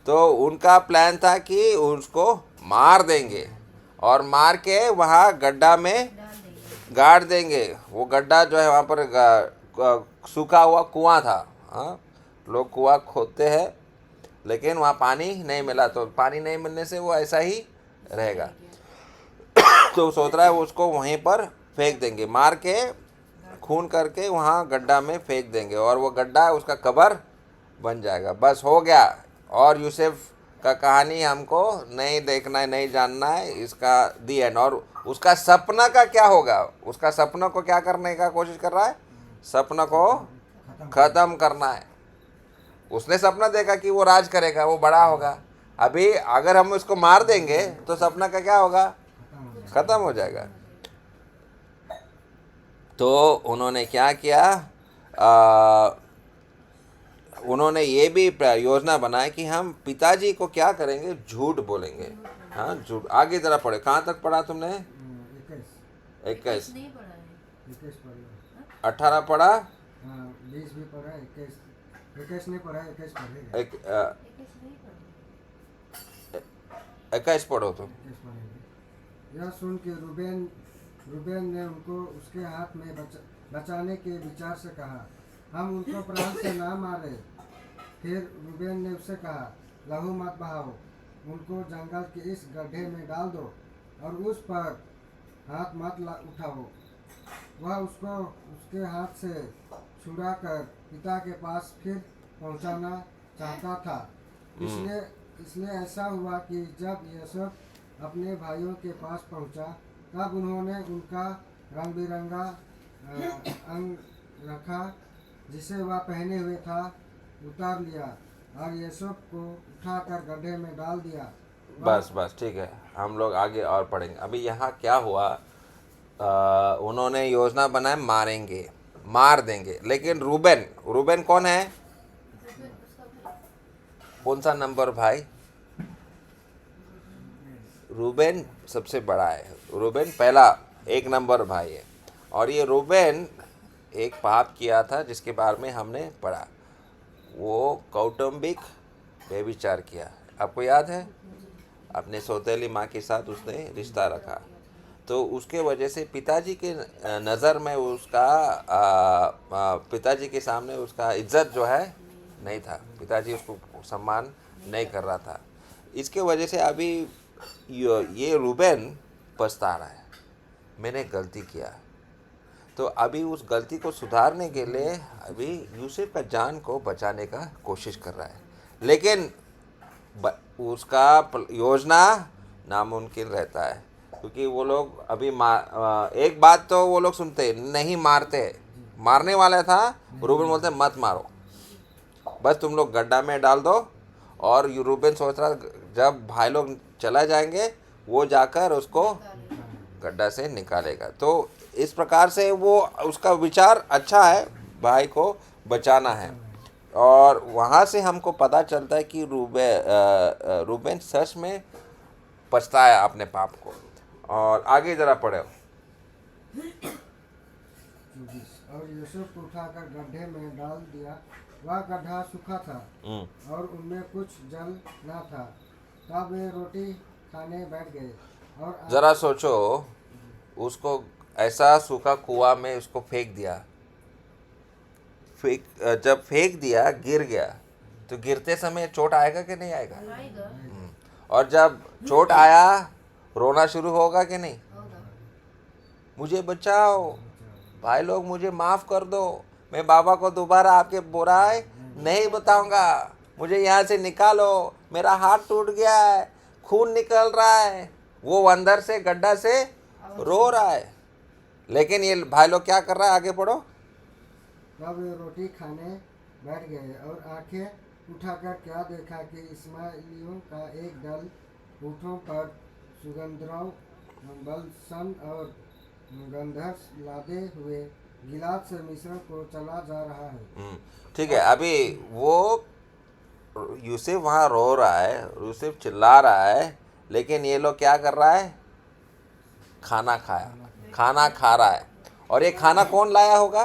तो उनका प्लान था कि उसको मार देंगे और मार के वहाँ गड्ढा में गाड़ देंगे। वो गड्ढा जो है वहाँ पर सूखा हुआ कुआं था। हाँ, लोग कुआं खोदते हैं लेकिन वहाँ पानी नहीं मिला, तो पानी नहीं मिलने से वो ऐसा ही रहेगा। तो सोच रहा है वो उसको वहीं पर फेंक देंगे, मार के खून करके वहाँ गड्ढा में फेंक देंगे, और वो गड्ढा उसका कब्र बन जाएगा। बस हो गया। और यूसुफ का कहानी हमको नहीं देखना है, नहीं जानना है, इसका दी एंड। और उसका सपना का क्या होगा, उसका सपना को क्या करने का कोशिश कर रहा है, सपना को ख़त्म करना है। उसने सपना देखा कि वो राज करेगा, वो बड़ा होगा। अभी अगर हम उसको मार देंगे तो सपना का क्या होगा, ख़त्म हो जाएगा। तो उन्होंने क्या किया, उन्होंने ये भी योजना बनाई कि हम पिताजी को क्या करेंगे, झूठ बोलेंगे। हाँ, झूठ। आगे जरा पढ़े, कहाँ तक पढ़ा तुमने? 21 18 पढ़ा, 20 भी पढ़ा, 21 नहीं पढ़ा, 21 पढ़ेगा। 21 पढ़ो तुम। 21 पढ़ेंगे। यह सुन के रूबेन ने उनको उसके हाथ में बचाने के विचार से कहा, हम उनको प्राण से ना मारे। फिर रूबेन ने उससे कहा, लहू मत बहाओ, उनको जंगल के इस गड्ढे में डाल दो और उस पर हाथ मत उठाओ। वह उसको उसके हाथ से छुड़ा कर पिता के पास फिर पहुंचाना चाहता था। इसलिए ऐसा हुआ कि जब यूसुफ अपने भाइयों के पास पहुंचा, तब उन्होंने उनका रंग बिरंगा अंग रखा जिसे वह पहने हुए था उतार लिया और यूसुफ को उठाकर गड्ढे में डाल दिया। बस ठीक है, हम लोग आगे और पढ़ेंगे। अभी यहाँ क्या हुआ, उन्होंने योजना बनाए मारेंगे, मार देंगे। लेकिन रूबेन कौन है, कौन सा नंबर भाई? रूबेन सबसे बड़ा है, रूबेन पहला 1 नंबर भाई है। और ये रूबेन एक पाप किया था जिसके बारे में हमने पढ़ा, वो कौटुंबिक व्यभिचार किया। आपको याद है, अपने सौतेली माँ के साथ उसने रिश्ता रखा। तो उसके वजह से पिताजी के नज़र में उसका पिताजी के सामने उसका इज्जत जो है नहीं था, पिताजी उसको सम्मान नहीं कर रहा था। इसके वजह से अभी ये रूबेन पछता रहा है, मैंने गलती किया। तो अभी उस गलती को सुधारने के लिए अभी यूसुफ का जान को बचाने का कोशिश कर रहा है, लेकिन उसका योजना नामुमकिन रहता है, क्योंकि वो लोग अभी एक बात तो वो लोग सुनते नहीं, मारने वाला था। रूबेन बोलते मत मारो, बस तुम लोग गड्ढा में डाल दो। और रूबेन सोच रहा जब भाई लोग चला जाएंगे वो जाकर उसको गड्ढा से निकालेगा। तो इस प्रकार से वो उसका विचार अच्छा है, भाई को बचाना है। और वहाँ से हमको पता चलता है कि रूबेन सच में पछताया अपने पाप को। और आगे जरा पढ़ो। 24 और यूसुफ को उठाकर गड्ढे में डाल दिया। वह गड्ढा सूखा था और उनमें कुछ जल न था। तब वे रोटी खाने बैठ गए और जरा सोचो, उसको ऐसा सूखा कुआं में उसको फेंक दिया, जब फेंक दिया गिर गया, तो गिरते समय चोट आएगा कि नहीं आएगा? आएगा। और जब चोट आया रोना शुरू होगा कि नहीं? होगा। मुझे बचाओ भाई लोग, मुझे माफ़ कर दो, मैं बाबा को दोबारा आपके बुराई नहीं बताऊंगा, मुझे यहाँ से निकालो, मेरा हाथ टूट गया है, खून निकल रहा है। वो अंदर से गड्ढा से रो रहा है। लेकिन ये भाई लोग क्या कर रहा है? आगे पढ़ो। तब वे रोटी खाने बैठ गए और आंखें उठाकर क्या देखा कि इस्माइलियों का एक दल ऊँटों पर सुगंधराव बलसन और गंधर्स लादे हुए गिलाद से मिस्र को चला जा रहा है। ठीक है। अभी वो यूसुफ वहाँ रो रहा है, यूसुफ चिल्ला रहा है, लेकिन ये लोग क्या कर रहा है? खाना खा रहा है। और ये खाना कौन लाया होगा?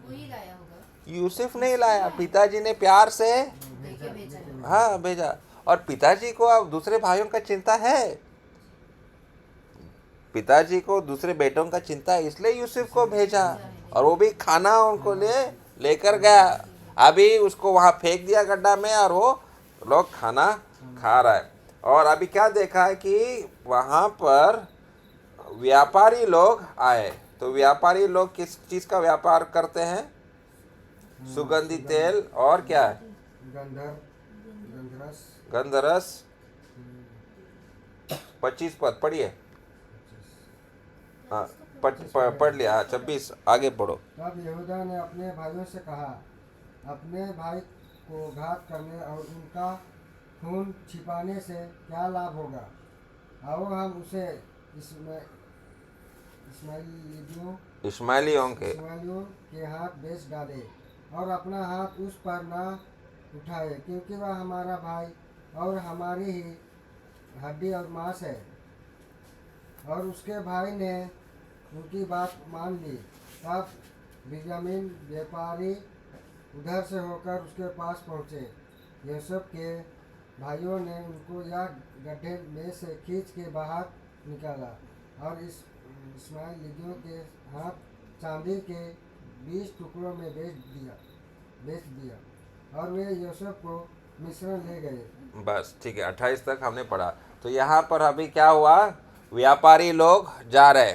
वही लाया होगा। यूसुफ नहीं लाया, पिताजी ने प्यार से देके भेजा है। हाँ भेजा। और पिताजी को अब दूसरे भाइयों का चिंता है, पिताजी को दूसरे बेटों का चिंता है, इसलिए यूसुफ को भेजा और वो भी खाना उनको लेकर गया। अभी उसको वहाँ फेंक दिया गड्ढा में और वो लोग खाना खा रहा है। और अभी क्या देखा है कि वहाँ पर व्यापारी लोग आए। तो व्यापारी लोग किस चीज़ का व्यापार करते हैं? सुगंधित तेल और क्या है? गंधरस गंधरस। 25 पद पढ़िए। हाँ पढ़ लिया। हाँ 26 आगे पढ़ो। तब यहूदा ने अपने भाइयों से कहा, अपने भाई को घात करने और उनका खून छिपाने से क्या लाभ होगा? आओ हम उसे इस्माइलियों के हाथ बेच डाले और अपना हाथ उस पर न उठाए, क्योंकि वह हमारा भाई और हमारी ही हड्डी और मांस है। और उसके भाई ने उनकी बात मान ली। तब बिन्यामीन व्यापारी उधर से होकर उसके पास पहुँचे। यूसुफ के भाइयों ने उनको या गड्ढे में से खींच के बाहर निकाला और इस्माइलियों के हाथ चांदी के 20 टुकड़ों में बेच दिया और वे यूसुफ को मिस्र ले गए। बस ठीक है, 28 तक हमने पढ़ा। तो यहाँ पर अभी क्या हुआ? व्यापारी लोग जा रहे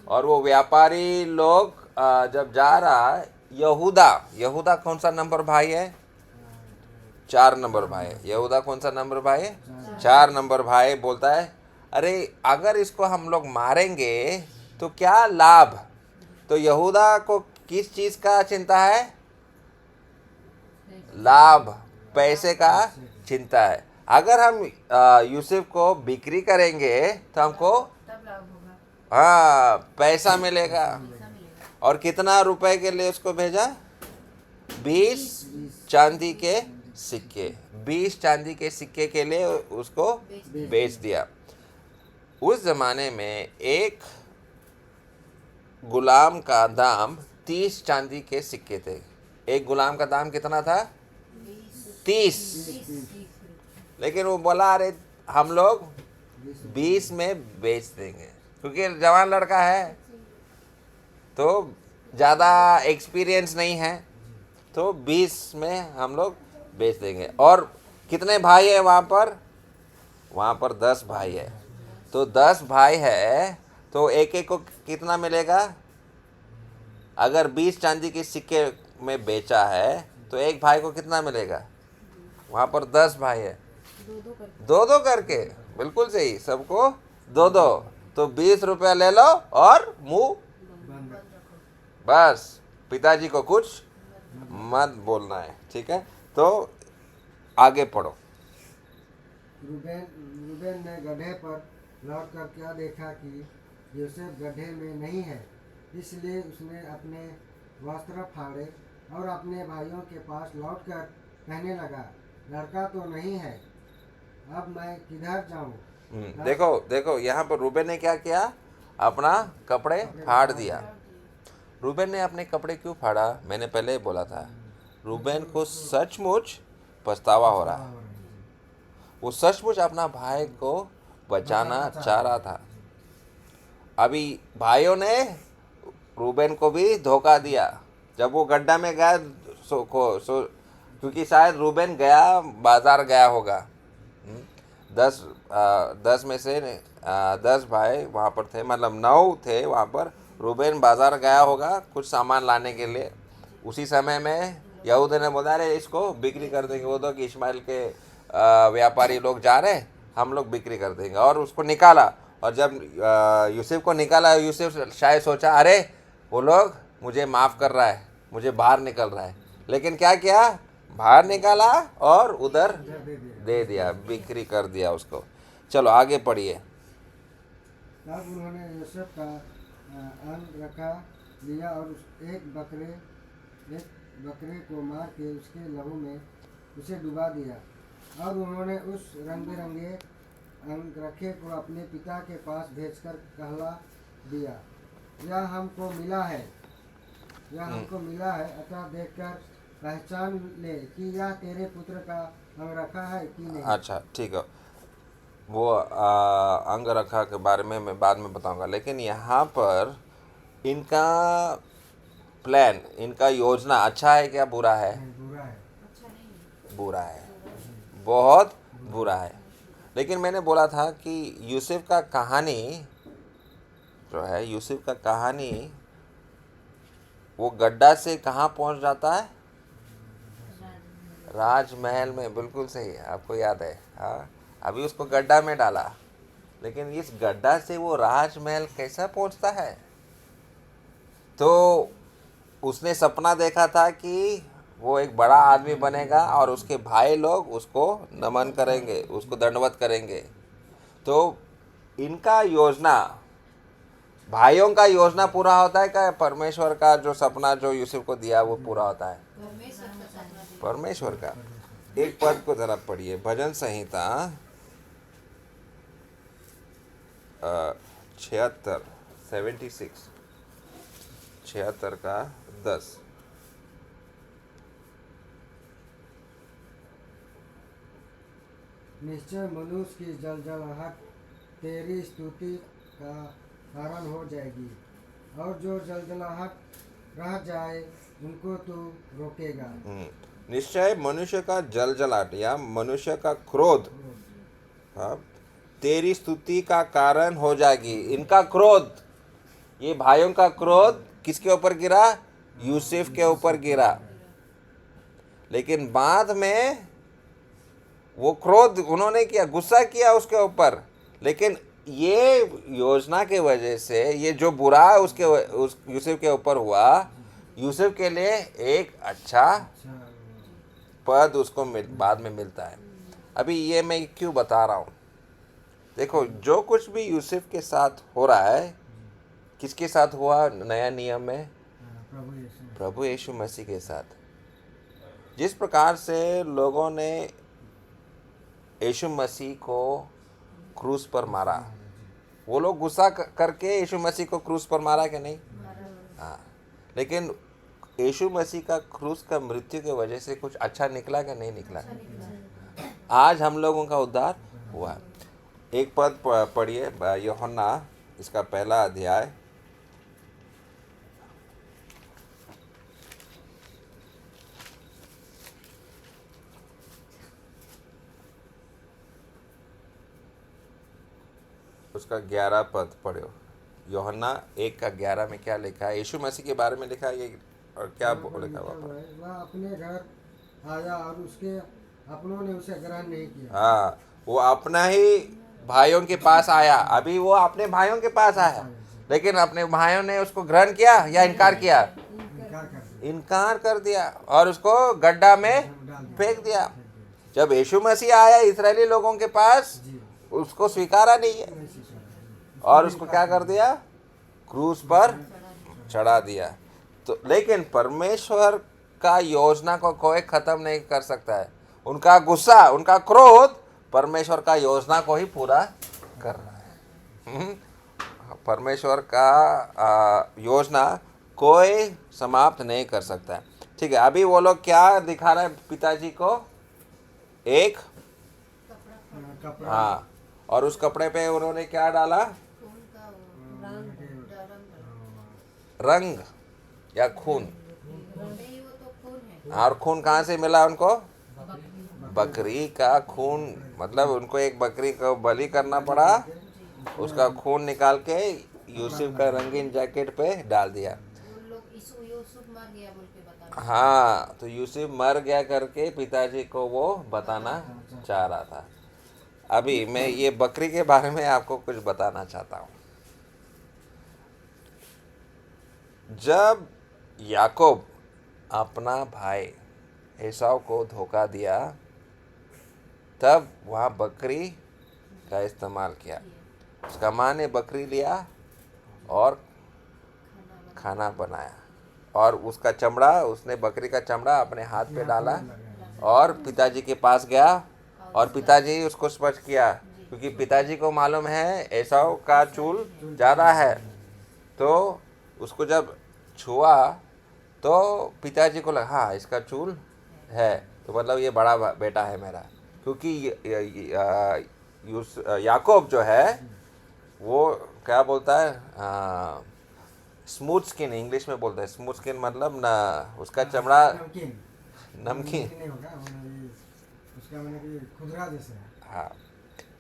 और वो व्यापारी लोग जब जा रहा है, यहूदा कौन सा नंबर भाई है? 4 नंबर भाई है। यहूदा कौन सा नंबर भाई है? 4 नंबर भाई बोलता है, अरे अगर इसको हम लोग मारेंगे तो क्या लाभ? तो यहूदा को किस चीज़ का चिंता है? लाभ, पैसे का चिंता है। अगर हम यूसुफ को बिक्री करेंगे तो हमको तब लाभ होगा। हाँ पैसा मिलेगा। पैसा मिलेगा। और कितना रुपए के लिए उसको भेजा? 20 चांदी के सिक्के। 20 चांदी के सिक्के के लिए उसको बेच दिया। उस ज़माने में एक गुलाम का दाम 30 चांदी के सिक्के थे। एक गुलाम का दाम कितना था? 30। लेकिन वो बोला, अरे हम लोग 20 में बेच देंगे, क्योंकि जवान लड़का है तो ज़्यादा एक्सपीरियंस नहीं है, तो 20 में हम लोग बेच देंगे। और कितने भाई है वहाँ पर? वहाँ पर 10 भाई है। तो 10 भाई है तो एक एक को कितना मिलेगा? अगर 20 चांदी के सिक्के में बेचा है तो एक भाई को कितना मिलेगा? वहाँ पर 10 भाई है, दो करके। बिल्कुल सही, सबको 2-2। तो 20 रुपया ले लो और मुंह बस, पिताजी को कुछ मत बोलना है, ठीक है? तो आगे पढ़ो। रूबेन ने गड्ढे पर लौटकर क्या देखा कि यूसुफ गड्ढे में नहीं है, इसलिए उसने अपने वस्त्र फाड़े और अपने भाइयों के पास लौटकर कहने लगा, लड़का तो नहीं है, अब मैं किधर जाऊं? देखो देखो, यहाँ पर रूबेन ने क्या किया? अपना कपड़े फाड़ दिया। रूबेन ने अपने कपड़े क्यों फाड़ा? मैंने पहले ही बोला था, रूबेन को सचमुच पछतावा हो रहा है। वो सचमुच अपना भाई को बचाना चाह रहा था। अभी भाइयों ने रूबेन को भी धोखा दिया। जब वो गड्ढा में गया क्योंकि शायद रूबेन गया, बाजार गया होगा। 10 में से 10 भाई वहाँ पर थे, मतलब 9 थे वहाँ पर। रूबेन बाजार गया होगा कुछ सामान लाने के लिए। उसी समय में यहूदा ने बोला, अरे इसको बिक्री कर देंगे। वो तो कि इस्माइल के व्यापारी लोग जा रहे, हम लोग बिक्री कर देंगे। और उसको निकाला, और जब यूसुफ को निकाला, यूसुफ शायद सोचा, अरे वो लोग मुझे माफ़ कर रहा है, मुझे बाहर निकल रहा है। लेकिन क्या किया? बाहर निकाला और उधर दे दिया, बिक्री कर दिया उसको। चलो आगे पढ़िए। तब उन्होंने यूसुफ का अंग रखा लिया और एक बकरे को मार के उसके लहू में उसे डुबा दिया। और उन्होंने उस रंग बिरंगे अंगरखे को अपने पिता के पास भेजकर कहला दिया, यह हमको मिला है, अतः देखकर पहचान ले कि यह तेरे पुत्र का अंगरखा है कि नहीं। अच्छा ठीक है, वो अंगरखा के बारे में मैं बाद में बताऊंगा। लेकिन यहाँ पर इनका प्लान, इनका योजना अच्छा है क्या बुरा है? बुरा है। अच्छा नहीं, बुरा है, बहुत बुरा है। लेकिन मैंने बोला था कि यूसुफ का कहानी जो है, यूसुफ का कहानी वो गड्ढा से कहाँ पहुँच जाता है? राजमहल में। बिल्कुल सही है, आपको याद है। हाँ, अभी उसको गड्ढा में डाला, लेकिन इस गड्ढा से वो राजमहल कैसा पहुँचता है? तो उसने सपना देखा था कि वो एक बड़ा आदमी बनेगा और उसके भाई लोग उसको नमन करेंगे, उसको दंडवत करेंगे। तो इनका योजना, भाइयों का योजना पूरा होता है क्या? परमेश्वर का जो सपना जो यूसुफ को दिया वो पूरा होता है? परमेश्वर का। एक पद को जरा पढ़िए, भजन संहिता 76 का 10। निश्चय मनुष्य की जलजलाहट तेरी स्तुति का कारण हो जाएगी, और जो जलजलाहट रह जाए उनको तू रोकेगा। निश्चय मनुष्य का जलजलाहट या मनुष्य का क्रोध, हाँ, तेरी स्तुति का कारण हो जाएगी। इनका क्रोध, ये भाइयों का क्रोध किसके ऊपर गिरा? यूसुफ के ऊपर गिरा। लेकिन बाद में वो क्रोध उन्होंने किया, गुस्सा किया उसके ऊपर। लेकिन ये योजना के वजह से ये जो बुरा उस यूसुफ के ऊपर हुआ, यूसुफ के लिए एक अच्छा पद उसको बाद में मिलता है। अभी ये मैं क्यों बता रहा हूँ? देखो, जो कुछ भी यूसुफ के साथ हो रहा है, किसके साथ हुआ नया नियम में? प्रभु यीशु मसीह के साथ। जिस प्रकार से लोगों ने यीशु मसीह को क्रूस पर मारा, वो लोग गुस्सा करके यीशु मसीह को क्रूस पर मारा कि नहीं? हाँ, लेकिन यीशु मसीह का क्रूस का मृत्यु के वजह से कुछ अच्छा निकला कि नहीं निकला? आज हम लोगों का उद्धार हुआ। एक पद पढ़िए, यूहन्ना इसका 1 अध्याय, उसका 11 पद पढ़ो। यूहन्ना 1:11 में क्या लिखा है? यीशु मसीह के बारे में लिखा है ये, और क्या लिखा हुआ? वह अपने घर आया और उसके अपनों ने उसे ग्रहण नहीं किया। हाँ, वो अपना ही भाइयों के पास आया। अभी वो अपने भाइयों के पास आया, लेकिन अपने भाइयों ने उसको ग्रहण किया या इनकार किया? इनकार कर दिया और उसको गड्ढा में फेंक दिया। जब यीशु मसीह आया इस्राएली लोगों के पास, उसको स्वीकारा नहीं है और उसको क्या कर दिया? क्रूस पर चढ़ा दिया। तो लेकिन परमेश्वर उनका योजना को कोई खत्म नहीं कर सकता है। उनका गुस्सा, उनका क्रोध परमेश्वर का योजना को ही पूरा कर रहा है। परमेश्वर का योजना कोई समाप्त नहीं कर सकता है। ठीक है, अभी वो लोग क्या दिखा रहे हैं पिताजी को? एक कपड़ा कपड़ा हाँ, और उस कपड़े पे उन्होंने क्या डाला? खून का वो रंग रंग या खून? नहीं, वो तो खून है। और खून कहाँ से मिला उनको? बकरी का खून। मतलब उनको एक बकरी को बलि करना पड़ा, उसका खून निकाल के यूसुफ का रंगीन जैकेट पे डाल दिया। वो लोग यूसुफ मर गया बोल के बता। हाँ, तो यूसुफ मर गया करके पिताजी को वो बताना चाह रहा था। अभी मैं ये बकरी के बारे में आपको कुछ बताना चाहता हूँ। जब याकूब अपना भाई एसाव को धोखा दिया, तब वहाँ बकरी का इस्तेमाल किया। उसका माँ ने बकरी लिया और खाना बनाया, और उसका चमड़ा, उसने बकरी का चमड़ा अपने हाथ पे डाला और पिताजी के पास गया, और पिताजी उसको स्पर्श किया, क्योंकि पिताजी को मालूम है एसाव का चूल ज़्यादा है। तो उसको जब छुआ तो पिताजी को लगा हाँ इसका चूल है, तो मतलब ये बड़ा बेटा है मेरा। क्योंकि याकूब जो है वो क्या बोलता है, स्मूथ स्किन इंग्लिश में बोलता है। स्मूथ स्किन मतलब ना, उसका चमड़ा नमकीन नमकीन। नहीं होगा, उसका मैंने कि खुदरा जैसे है। हाँ,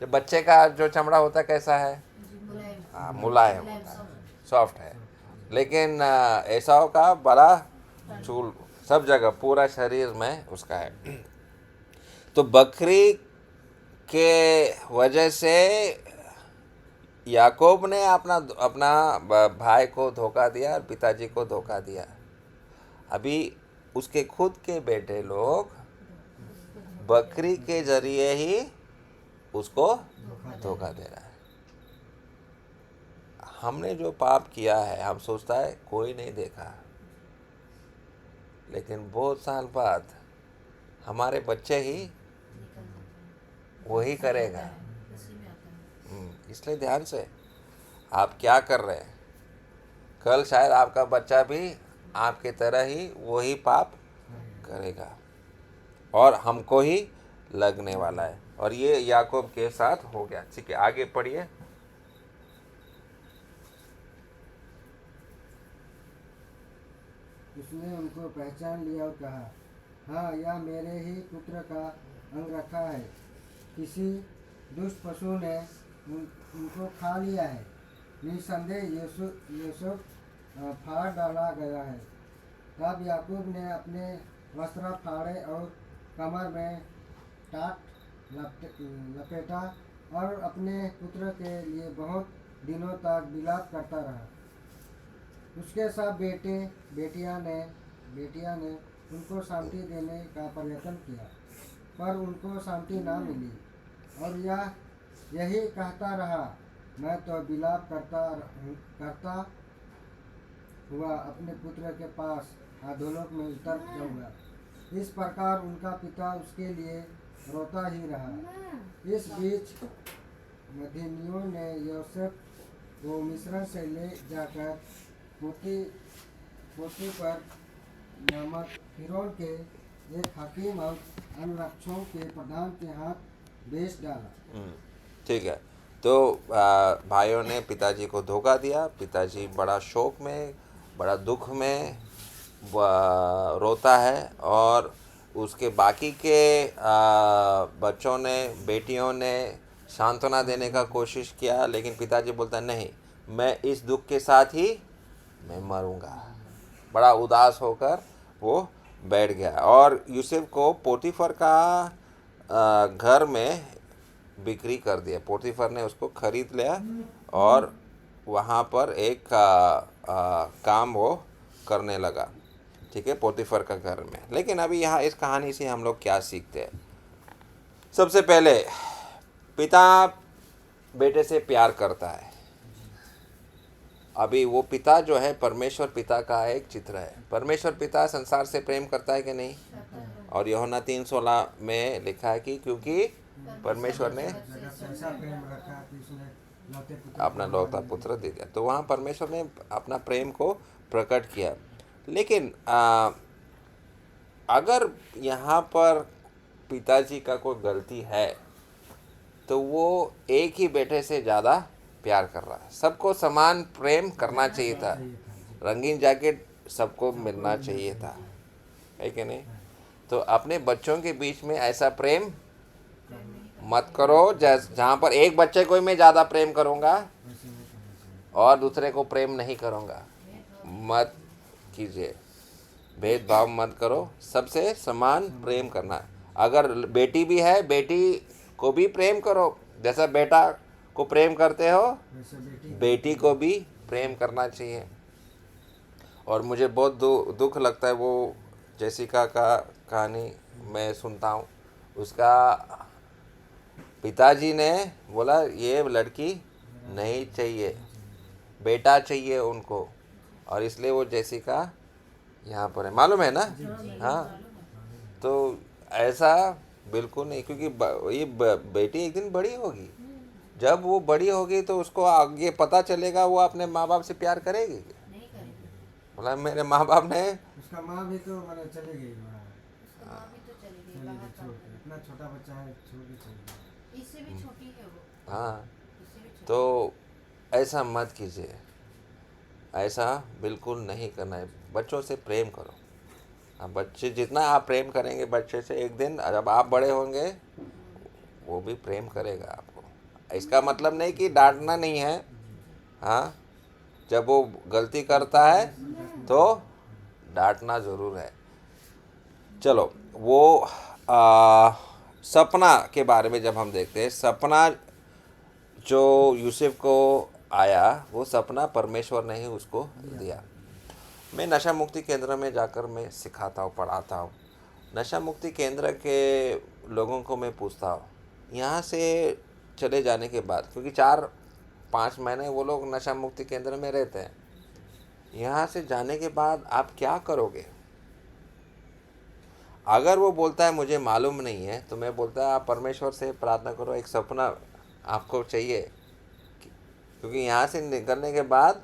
जो बच्चे का जो चमड़ा होता है कैसा है? मुलायम हाँ, मुलायम मुलायम होता है, soft। सॉफ्ट है। लेकिन एसाव का बड़ा चूल, सब जगह पूरा शरीर में उसका है। तो बकरी के वजह से याकूब ने अपना अपना भाई को धोखा दिया और पिताजी को धोखा दिया। अभी उसके खुद के बेटे लोग बकरी के जरिए ही उसको धोखा दे रहा है। हमने जो पाप किया है, हम सोचता है कोई नहीं देखा, लेकिन बहुत साल बाद हमारे बच्चे ही निकल जाता है। वही करेगा। उसी में आता है। इसलिए ध्यान से आप क्या कर रहे हैं, कल शायद आपका बच्चा भी आपकी तरह ही वही पाप करेगा और हमको ही लगने वाला है। और ये याकूब के साथ हो गया। ठीक है, आगे पढ़िए। उसने उनको पहचान लिया और कहा, हाँ यह मेरे ही पुत्र का अंगरखा है। किसी दुष्ट पशु ने उनको खा लिया है। निस्संदेह यूसुफ फाड़ डाला गया है। तब याकूब ने अपने वस्त्र फाड़े और कमर में टाट लपेटा और अपने पुत्र के लिए बहुत दिनों तक विलाप करता रहा। उसके सब बेटियां ने उनको शांति देने का प्रयत्न किया, पर उनको शांति ना मिली, और यही कहता रहा, मैं तो विलाप करता हुआ अपने पुत्र के पास अधोलोक में उतर जाऊंगा। इस प्रकार उनका पिता उसके लिए रोता ही रहा। इस बीच मदीनियों ने यूसुफ को मिस्र से ले जाकर पोतीफर नामक फिरौन के एक हकीम और अंगरक्षकों के प्रधान के हाथ बेच डाला। ठीक है, तो भाइयों ने पिताजी को धोखा दिया। पिताजी बड़ा शोक में, बड़ा दुख में रोता है, और उसके बाकी के बच्चों ने, बेटियों ने सांत्वना देने का कोशिश किया, लेकिन पिताजी बोलता नहीं, मैं इस दुख के साथ ही मैं मरूंगा। बड़ा उदास होकर वो बैठ गया, और यूसुफ को पोतीफर का घर में बिक्री कर दिया। पोतीफर ने उसको खरीद लिया और वहाँ पर एक काम वो करने लगा। ठीक है, पोतीफर का घर में। लेकिन अभी यहाँ इस कहानी से हम लोग क्या सीखते हैं? सबसे पहले पिता बेटे से प्यार करता है, अभी वो पिता जो है परमेश्वर पिता का एक चित्र है। परमेश्वर पिता संसार से प्रेम करता है कि नहीं? और यूहन्ना 3:16 में लिखा है कि क्योंकि परमेश्वर ने जगत से ऐसा प्रेम रखा कि उसने लौते पुत्र अपना लौता पुत्र दे दिया। तो वहाँ परमेश्वर ने अपना प्रेम को प्रकट किया। लेकिन अगर यहाँ पर पिताजी का कोई गलती है तो वो एक ही बेटे से ज़्यादा प्यार कर रहा है। सबको समान प्रेम करना चाहिए था। रंगीन जैकेट सबको मिलना चाहिए था, है कि नहीं? तो अपने बच्चों के बीच में ऐसा प्रेम मत करो जहाँ पर एक बच्चे को ही मैं ज़्यादा प्रेम करूँगा वैसे नहीं करना चाहिए। और दूसरे को प्रेम नहीं करूँगा। मत कीजिए, भेदभाव मत करो, सबसे समान प्रेम करना। अगर बेटी भी है, बेटी को भी प्रेम करो, जैसा बेटा को प्रेम करते हो वैसे बेटी बेटी को भी प्रेम करना चाहिए। और मुझे बहुत दुख लगता है वो जेसिका का कहानी मैं सुनता हूँ। उसका पिताजी ने बोला ये लड़की नहीं चाहिए, बेटा चाहिए उनको, और इसलिए वो जेसिका यहाँ पर है। मालूम है ना? हाँ। तो ऐसा बिल्कुल नहीं, क्योंकि ये बेटी एक दिन बड़ी होगी। जब वो बड़ी होगी तो उसको आगे पता चलेगा, वो अपने माँ बाप से प्यार करेगी। नहीं करेगी। बोला मेरे माँ बाप ने उसका माँ भी तो मैंने चले गई वहाँ, उसकी माँ भी तो चली गई चली बाहर गई छोड़ के। पढ़ने। इतना छोटा बच्चा है, छोड़ के चली गई। इससे भी छोटी है वो, हाँ, इससे भी छोटी। तो ऐसा मत कीजिए, ऐसा बिल्कुल नहीं करना है। बच्चों से प्रेम करो। हाँ, बच्चे जितना आप प्रेम करेंगे बच्चे से, एक दिन जब आप बड़े होंगे वो भी प्रेम करेगा आपको। इसका मतलब नहीं कि डांटना नहीं है। हाँ, जब वो गलती करता है तो डांटना ज़रूर है। चलो, वो सपना के बारे में जब हम देखते हैं, सपना जो यूसुफ को आया वो सपना परमेश्वर ने ही उसको दिया। मैं नशा मुक्ति केंद्र में जाकर मैं सिखाता हूँ, पढ़ाता हूँ। नशा मुक्ति केंद्र के लोगों को मैं पूछता हूँ, यहाँ से चले जाने के बाद, क्योंकि 4-5 महीने वो लोग नशा मुक्ति केंद्र में रहते हैं, यहाँ से जाने के बाद आप क्या करोगे? अगर वो बोलता है मुझे मालूम नहीं है, तो मैं बोलता है आप परमेश्वर से प्रार्थना करो, एक सपना आपको चाहिए, क्योंकि यहाँ से निकलने के बाद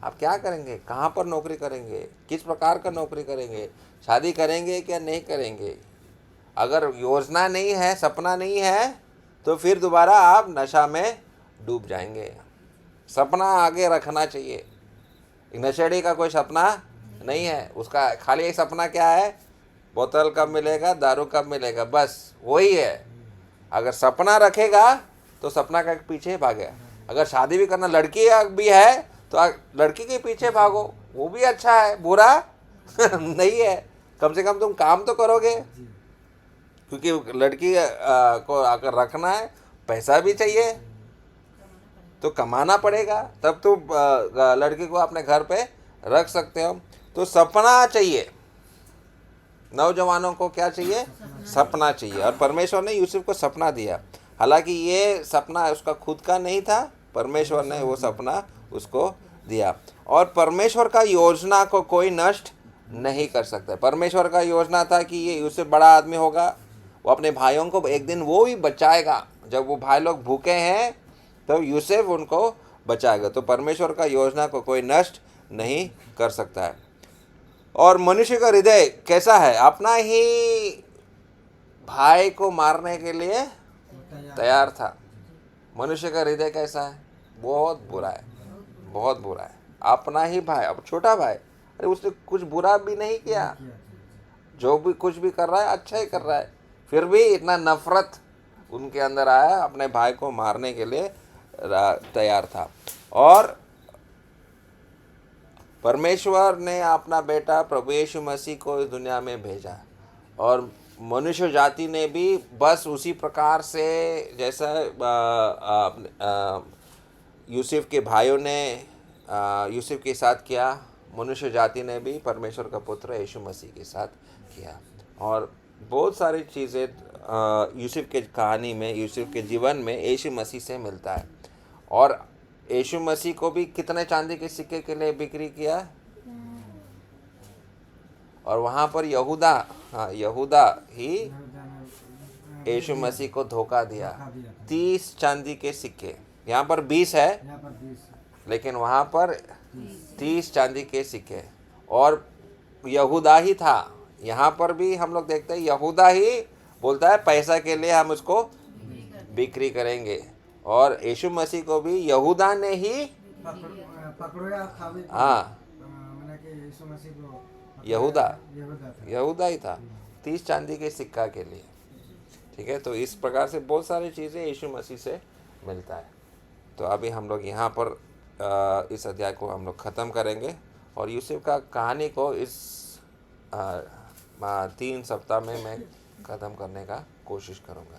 आप क्या करेंगे, कहाँ पर नौकरी करेंगे, किस प्रकार का नौकरी करेंगे, शादी करेंगे क्या नहीं करेंगे। अगर योजना नहीं है, सपना नहीं है, तो फिर दोबारा आप नशा में डूब जाएंगे। सपना आगे रखना चाहिए। नशेड़ी का कोई सपना नहीं है, उसका खाली एक सपना क्या है, बोतल कब मिलेगा, दारू कब मिलेगा, बस वही है। अगर सपना रखेगा तो सपना के पीछे भागे। अगर शादी भी करना, लड़की भी है तो लड़की के पीछे भागो, वो भी अच्छा है, बुरा नहीं है। कम से कम तुम काम तो करोगे, क्योंकि लड़की को अगर रखना है पैसा भी चाहिए, तो कमाना पड़ेगा, तब तो लड़की को अपने घर पे रख सकते हो। तो सपना चाहिए, नौजवानों को क्या चाहिए, सपना चाहिए। और परमेश्वर ने यूसुफ को सपना दिया। हालांकि ये सपना उसका खुद का नहीं था, परमेश्वर ने वो सपना उसको दिया। और परमेश्वर का योजना को कोई नष्ट नहीं कर सकता। परमेश्वर का योजना था कि ये यूसुफ बड़ा आदमी होगा, वो अपने भाइयों को एक दिन वो ही बचाएगा। जब वो भाई लोग भूखे हैं तो यूसुफ उनको बचाएगा। तो परमेश्वर का योजना को कोई नष्ट नहीं कर सकता है। और मनुष्य का हृदय कैसा है, अपना ही भाई को मारने के लिए तैयार था। मनुष्य का हृदय कैसा है, बहुत बुरा है, बहुत बुरा है। अपना ही भाई, अब छोटा भाई, अरे उसने कुछ बुरा भी नहीं किया, जो भी कुछ भी कर रहा है अच्छा ही कर रहा है, फिर भी इतना नफरत उनके अंदर आया, अपने भाई को मारने के लिए तैयार था। और परमेश्वर ने अपना बेटा प्रभु यीशु मसीह को इस दुनिया में भेजा, और मनुष्य जाति ने भी बस उसी प्रकार से जैसा यूसुफ के भाइयों ने यूसुफ के साथ किया, मनुष्य जाति ने भी परमेश्वर का पुत्र यीशु मसीह के साथ किया। और बहुत सारी चीज़ें यूसुफ के कहानी में, यूसुफ के जीवन में यीशु मसीह से मिलता है। और यीशु मसीह को भी कितने चांदी के सिक्के के लिए बिक्री किया, और वहां पर यहूदा, हाँ यहूदा ही यीशु मसीह को धोखा दिया। 30 चांदी के सिक्के, यहाँ पर 20 है यहाँ पर 20 लेकिन वहां पर 30 चांदी के सिक्के, और यहूदा ही था। यहाँ पर भी हम लोग देखते हैं यहूदा ही बोलता है पैसा के लिए हम उसको बिक्री करेंगे, और यीशु मसीह को भी यहूदा ने ही, पकड़ो या खावे हाँ मैंने कि यीशु मसीह को यहूदा यहूदा था। यहूदा ही था 30 चांदी के सिक्का के लिए। ठीक है, तो इस प्रकार से बहुत सारी चीज़ें यीशु मसीह से मिलता है। तो अभी हम लोग यहाँ पर इस अध्याय को हम लोग ख़त्म करेंगे, और यूसुफ का कहानी को इस 3 सप्ताह में मैं ख़त्म करने का कोशिश करूँगा।